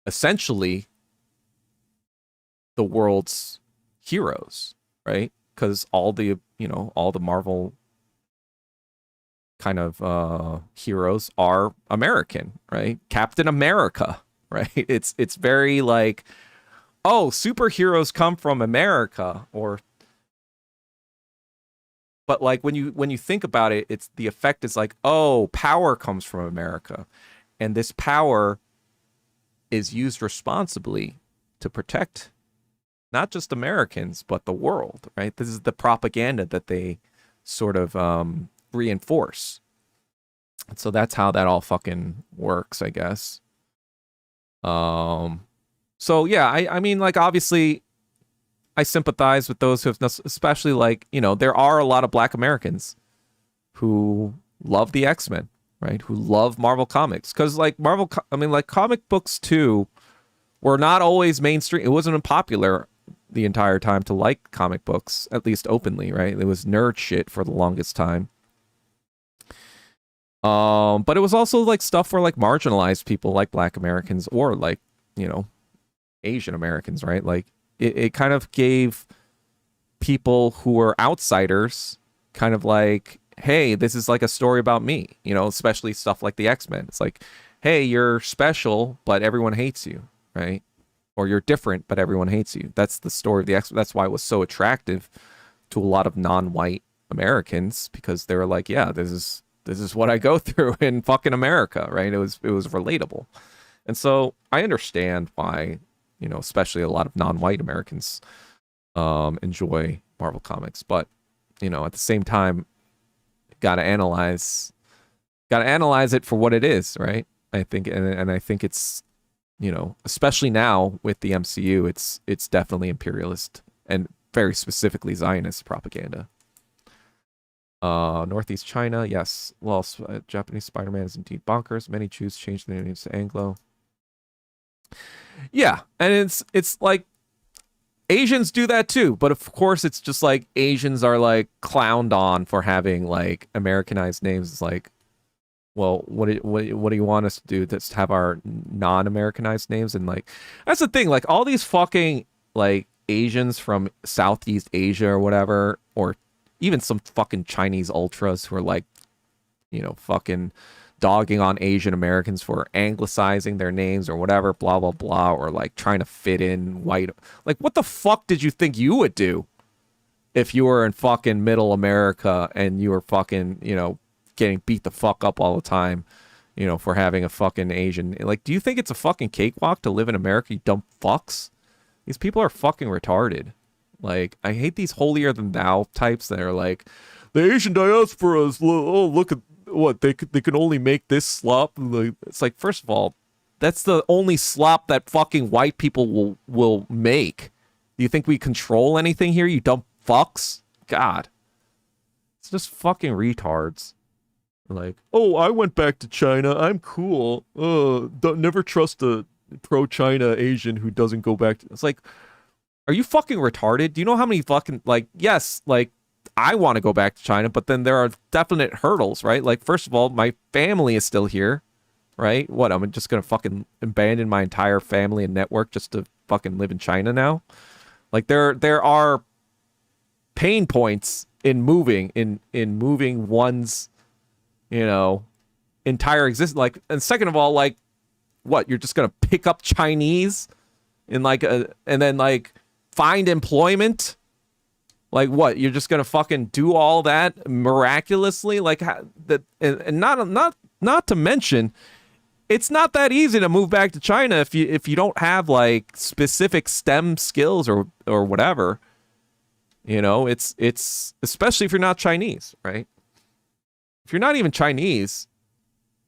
essentially the world's heroes, right? Because all the, you know, all the Marvel kind of heroes are American, right? Captain America, right? It's very like, oh, superheroes come from America, or but like when you think about it, it's the effect is like, oh, power comes from America, and this power is used responsibly to protect not just Americans but the world, right? This is the propaganda that they sort of reinforce. And so that's how that all fucking works, I guess. So yeah, I mean, like, obviously I sympathize with those who have, especially, like, you know, there are a lot of Black Americans who love the X-Men, right? Who love Marvel comics, because like I mean, like, comic books too were not always mainstream. It wasn't popular the entire time to like comic books, at least openly, right? It was nerd shit for the longest time. But it was also like stuff for like marginalized people like Black Americans or like, you know, Asian Americans, right? Like it kind of gave people who were outsiders kind of like, hey, this is like a story about me, you know, especially stuff like the X-Men. It's like, hey, you're special, but everyone hates you, right? Or you're different, but everyone hates you. That's the story of the X-Men. That's why it was so attractive to a lot of non-white Americans, because they were like, yeah, this is what I go through in fucking America, right? It was relatable. And so I understand why, you know, especially a lot of non-white Americans enjoy Marvel comics, but, you know, at the same time, gotta analyze it for what it is, right? I think, and I think it's, you know, especially now with the MCU, it's definitely imperialist and very specifically Zionist propaganda. Northeast China, yes. Well, Japanese Spider-Man is indeed bonkers. Many Jews changed their names to Anglo. Yeah, and it's like Asians do that too, but of course it's just like Asians are like clowned on for having like Americanized names. It's like, well, what do you want us to do? Just have our non-Americanized names? And like, that's the thing. Like, all these fucking like Asians from Southeast Asia or whatever, or even some fucking Chinese ultras who are like, you know, fucking dogging on Asian Americans for anglicizing their names or whatever, blah, blah, blah, or like trying to fit in white. Like, what the fuck did you think you would do if you were in fucking middle America and you were fucking, you know, getting beat the fuck up all the time, you know, for having a fucking Asian? Like, do you think it's a fucking cakewalk to live in America, you dumb fucks? These people are fucking retarded. Like, I hate these holier than thou types that are like, the Asian diaspora is, oh, look at what they can only make this slop. It's like, first of all, that's the only slop that fucking white people will make. Do you think we control anything here, you dumb fucks? God, it's just fucking retards. Like, oh, I went back to China, I'm cool. Don't never trust a pro-China Asian who doesn't go back to... It's like, are you fucking retarded? Do you know how many fucking, like, yes, like, I want to go back to China, but then there are definite hurdles, right? Like, first of all, my family is still here, right? What, I'm just gonna fucking abandon my entire family and network just to fucking live in China now? Like, there are pain points in moving, in moving one's, you know, entire existence. Like, and second of all, like, what, you're just gonna pick up Chinese in like and then like find employment? Like, what, you're just gonna fucking do all that miraculously? Like, that, and not to mention, it's not that easy to move back to China if you don't have like specific STEM skills or whatever. You know, it's especially if you're not Chinese, right? If you're not even Chinese,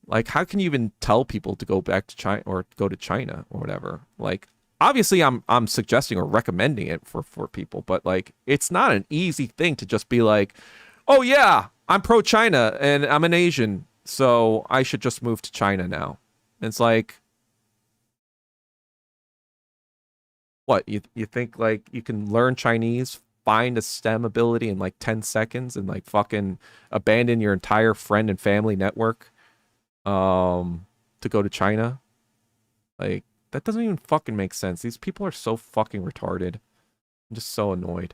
like, how can you even tell people to go back to China or go to China or whatever? Like, obviously I'm suggesting or recommending it for people, but like it's not an easy thing to just be like, oh yeah, I'm pro China and I'm an Asian, so I should just move to China now. And it's like, what, you think like you can learn Chinese, find a STEM ability in like 10 seconds and like fucking abandon your entire friend and family network to go to China? Like, that doesn't even fucking make sense. These people are so fucking retarded. I'm just so annoyed.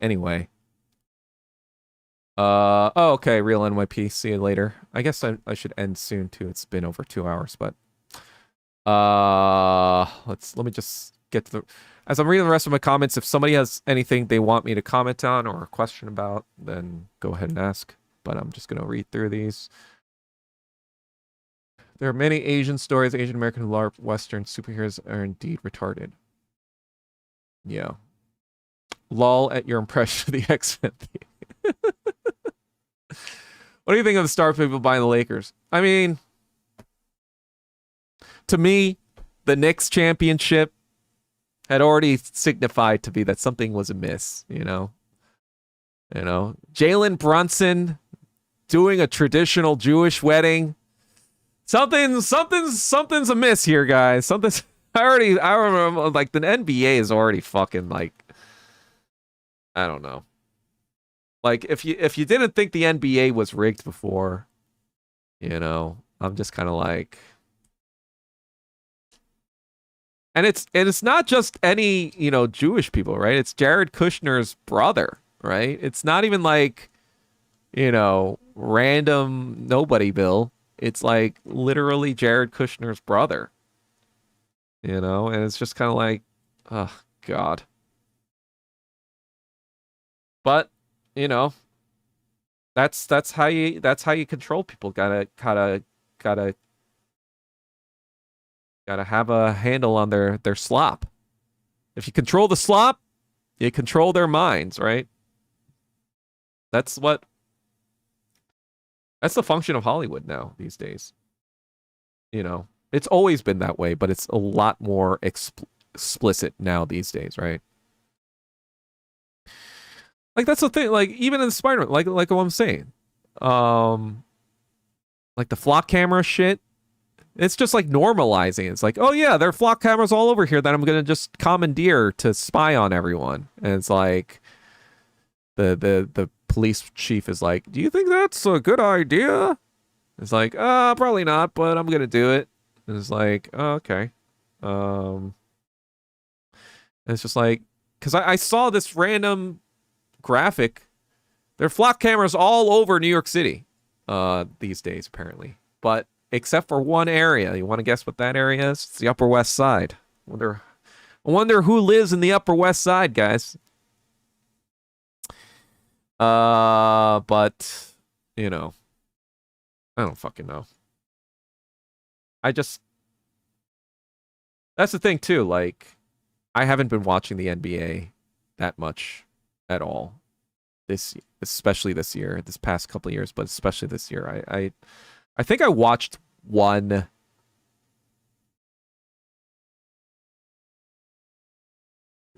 Anyway. Oh, okay, real NYP. See you later. I guess I should end soon too. It's been over 2 hours, but let me just get to the, as I'm reading the rest of my comments, if somebody has anything they want me to comment on or a question about, then go ahead and ask. But I'm just gonna read through these. There are many Asian stories. Asian American LARP Western superheroes are indeed retarded. Yeah. Lol at your impression of the X-Men theme. What do you think of the star people buying the Lakers? I mean, to me, the Knicks championship had already signified to me that something was amiss, you know? Jalen Brunson doing a traditional Jewish wedding. Something's amiss here, guys. I remember, like, the NBA is already fucking, like, I don't know. Like, if you didn't think the NBA was rigged before, I'm just kind of like, and it's not just any, Jewish people, right? It's Jared Kushner's brother, right? It's not even like, random nobody Bill. It's like literally Jared Kushner's brother, and it's just kind of like, oh God. But, that's how you control people. Gotta have a handle on their slop. If you control the slop, you control their minds, right? That's the function of Hollywood now these days. It's always been that way, but it's a lot more explicit now these days, right? Like, that's the thing. Like, even in Spider-Man, like what I'm saying, like the flock camera shit. It's just like normalizing. It's like, oh yeah, there are flock cameras all over here that I'm gonna just commandeer to spy on everyone. And it's like, the police chief is like, do you think that's a good idea? It's like, probably not, but I'm gonna do it. And it's like, oh, okay. And it's just like, because I saw this random graphic. There are flock cameras all over New York City these days, apparently. But except for one area. You want to guess what that area is? It's the Upper West Side. I wonder who lives in the Upper West Side, guys. But, I don't fucking know. That's the thing too, like, I haven't been watching the NBA that much at all. Especially this year, this past couple of years, but especially this year. I think I watched one. Did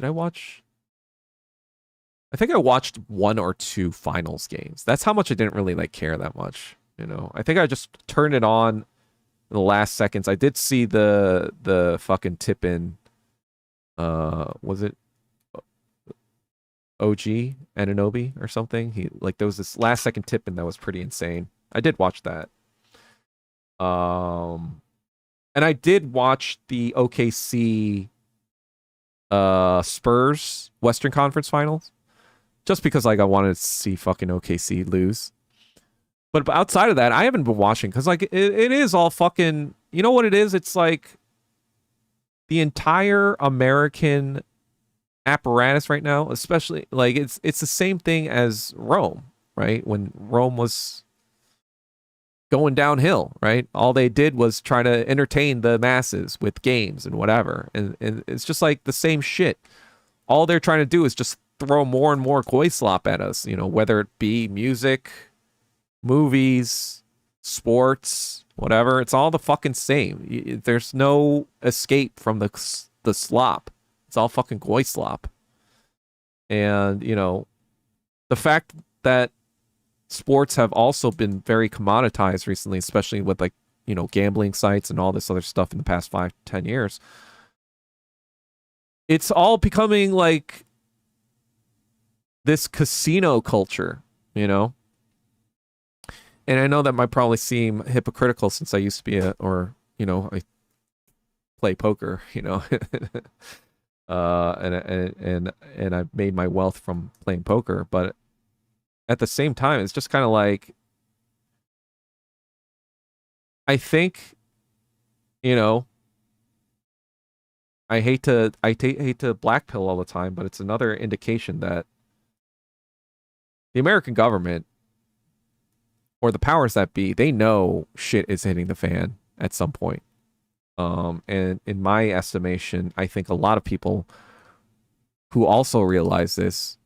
I watch? I think I watched one or two finals games. That's how much I didn't really like care that much. I think I just turned it on in the last seconds. I did see the fucking tip in. Was it OG Anunoby or something? There was this last second tip in that was pretty insane. I did watch that. And I did watch the OKC Spurs Western Conference Finals just because like I wanted to see fucking OKC lose. But outside of that, I haven't been watching because like it is all fucking, you know what it is? It's like the entire American apparatus right now, especially like it's the same thing as Rome, right? When Rome was going downhill, right? All they did was try to entertain the masses with games and whatever. And it's just like the same shit. All they're trying to do is just throw more and more koi slop at us, whether it be music, movies, sports, whatever. It's all the fucking same. There's no escape from the slop. It's all fucking goy slop. And, you know, the fact that sports have also been very commoditized recently, especially with like, you know, gambling sites and all this other stuff in the past 5-10 years. It's all becoming like this casino culture, you know? And I know that might probably seem hypocritical since I used to be I play poker, you know. And I've made my wealth from playing poker, but at the same time, it's just kind of like, I think, you know, I hate to blackpill all the time, but it's another indication that the American government or the powers that be, they know shit is hitting the fan at some point. And in my estimation, I think a lot of people who also realize this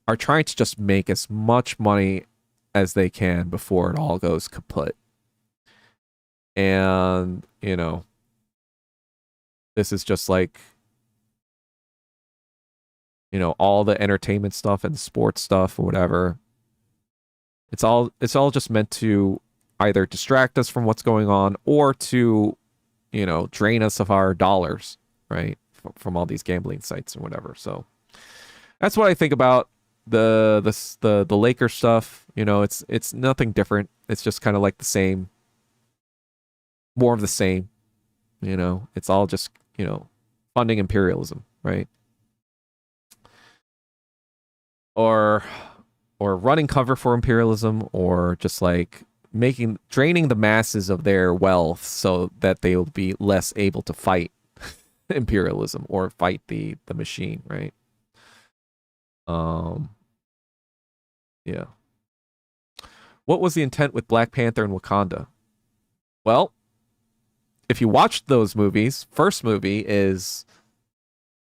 are trying to just make as much money as they can before it all goes kaput. And, you know, this is just like, you know, all the entertainment stuff and sports stuff or whatever. It's all just meant to either distract us from what's going on or to, you know, drain us of our dollars, right? From all these gambling sites and whatever. So that's what I think about the Lakers stuff. You know, it's nothing different. It's just kind of like the same, more of the same. You know, it's all just, you know, funding imperialism, right? Or running cover for imperialism, or just like draining the masses of their wealth so that they will be less able to fight imperialism or fight the machine, right? Yeah. What was the intent with Black Panther and Wakanda? Well, if you watch those movies, first movie is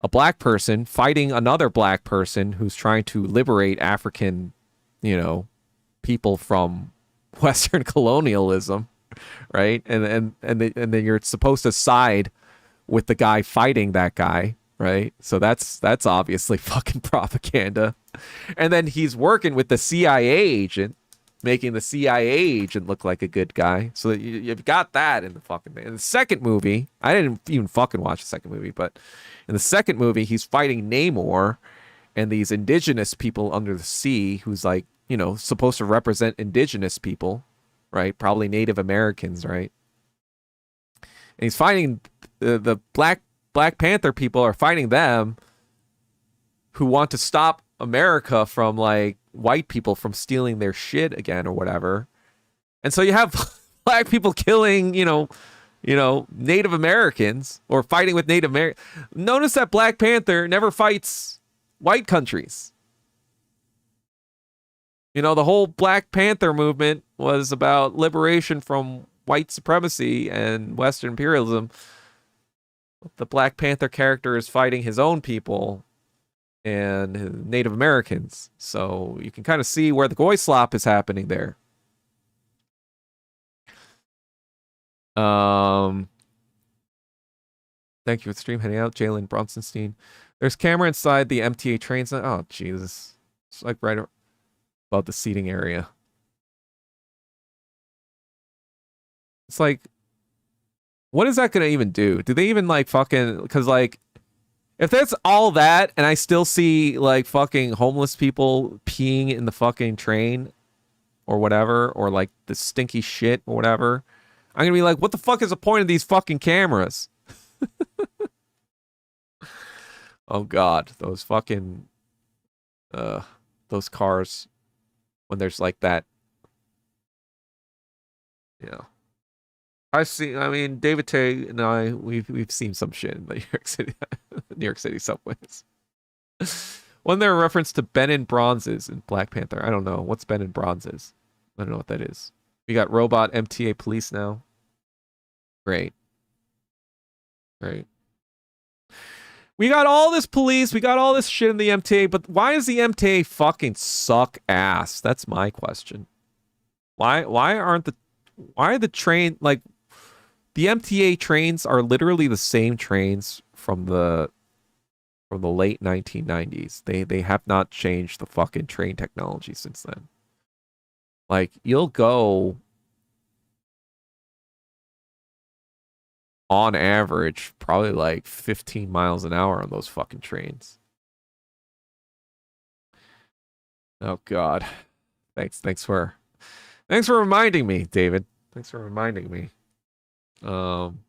a black person fighting another black person who's trying to liberate African, you know, people from Western colonialism, right? And then you're supposed to side with the guy fighting that guy, right? So that's obviously fucking propaganda. And then he's working with the CIA agent, making the CIA agent look like a good guy. So you've got that in the fucking thing. In the second movie, I didn't even fucking watch the second movie, but in the second movie, he's fighting Namor and these indigenous people under the sea, who's like, you know, supposed to represent indigenous people, right? Probably Native Americans, right? And he's fighting the Black Panther people are fighting them, who want to stop America from like white people from stealing their shit again or whatever. And so you have black people killing, you know, Native Americans or fighting with Native Americans. Notice that Black Panther never fights white countries. You know, the whole Black Panther movement was about liberation from white supremacy and Western imperialism. The Black Panther character is fighting his own people and Native Americans. So you can kind of see where the goy slop is happening there. Thank you for the stream. Heading out, Jalen Bronsenstein. There's camera inside the MTA trains. Oh, Jesus. It's like right above the seating area. It's like, what is that going to even do? Do they even like fucking, because like, if that's all that and I still see like fucking homeless people peeing in the fucking train or whatever, or like the stinky shit or whatever, I'm going to be like, what the fuck is the point of these fucking cameras? Oh God, those fucking, those cars when there's like that. Yeah. I mean, David Tay and I, we've seen some shit in the New York City subways. Wasn't there a reference to Ben and Bronzes in Black Panther? I don't know. What's Ben and Bronzes? I don't know what that is. We got robot MTA police now. Great. Great. We got all this police. We got all this shit in the MTA, but why does the MTA fucking suck ass? That's my question. Why aren't the Why are the train like the MTA trains are literally the same trains from the late 1990s. They have not changed the fucking train technology since then. Like you'll go on average probably like 15 miles an hour on those fucking trains. Oh god. Thanks for reminding me, David. Thanks for reminding me. Um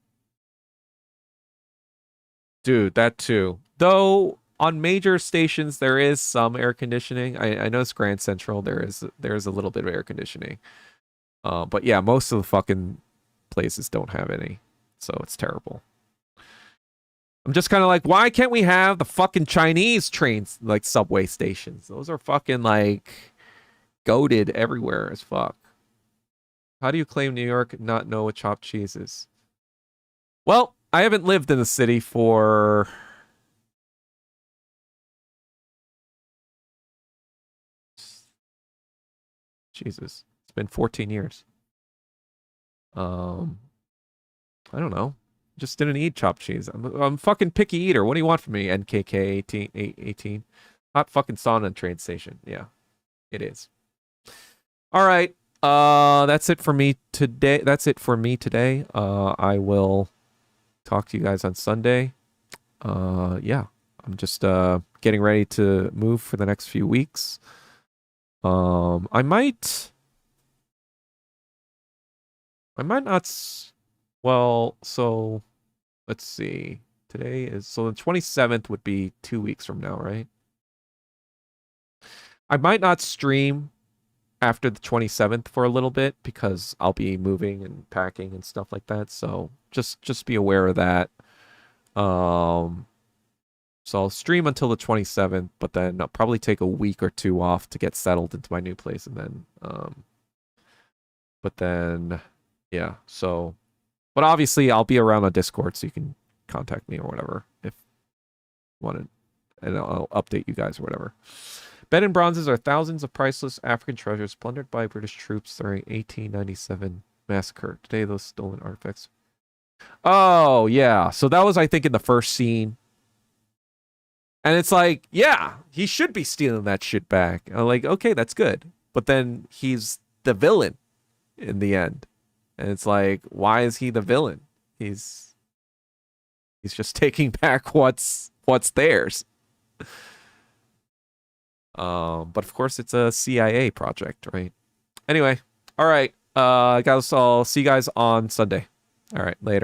Dude, that too. Though on major stations there is some air conditioning. I know it's Grand Central. There is a little bit of air conditioning. But yeah, most of the fucking places don't have any, so it's terrible. I'm just kind of like, why can't we have the fucking Chinese trains like subway stations? Those are fucking like goated everywhere as fuck. How do you claim New York and not know what chopped cheese is? Well, I haven't lived in the city for Jesus. It's been 14 years. Um, I don't know. Just didn't eat chopped cheese. I'm a fucking picky eater. What do you want from me? NKK 18. Hot fucking sauna train station. Yeah, it is. All right. That's it for me today. I will talk to you guys on Sunday. Yeah. I'm just getting ready to move for the next few weeks. I might not. Well, so let's see. Today is so the 27th would be 2 weeks from now, right? I might not stream after the 27th for a little bit because I'll be moving and packing and stuff like that. So just be aware of that. So I'll stream until the 27th, but then I'll probably take a week or two off to get settled into my new place, and then but then yeah, so but obviously I'll be around on Discord so you can contact me or whatever if you want to, and I'll update you guys or whatever. Bed and bronzes are thousands of priceless African treasures plundered by British troops during 1897 massacre. Today, those stolen artifacts. Oh, yeah. So that was, I think, in the first scene. And it's like, yeah, he should be stealing that shit back. I'm like, okay, that's good. But then he's the villain in the end. And it's like, why is he the villain? He's just taking back what's theirs. But of course it's a CIA project, right? Anyway, all right. Guys, I'll see you guys on Sunday. All right, later.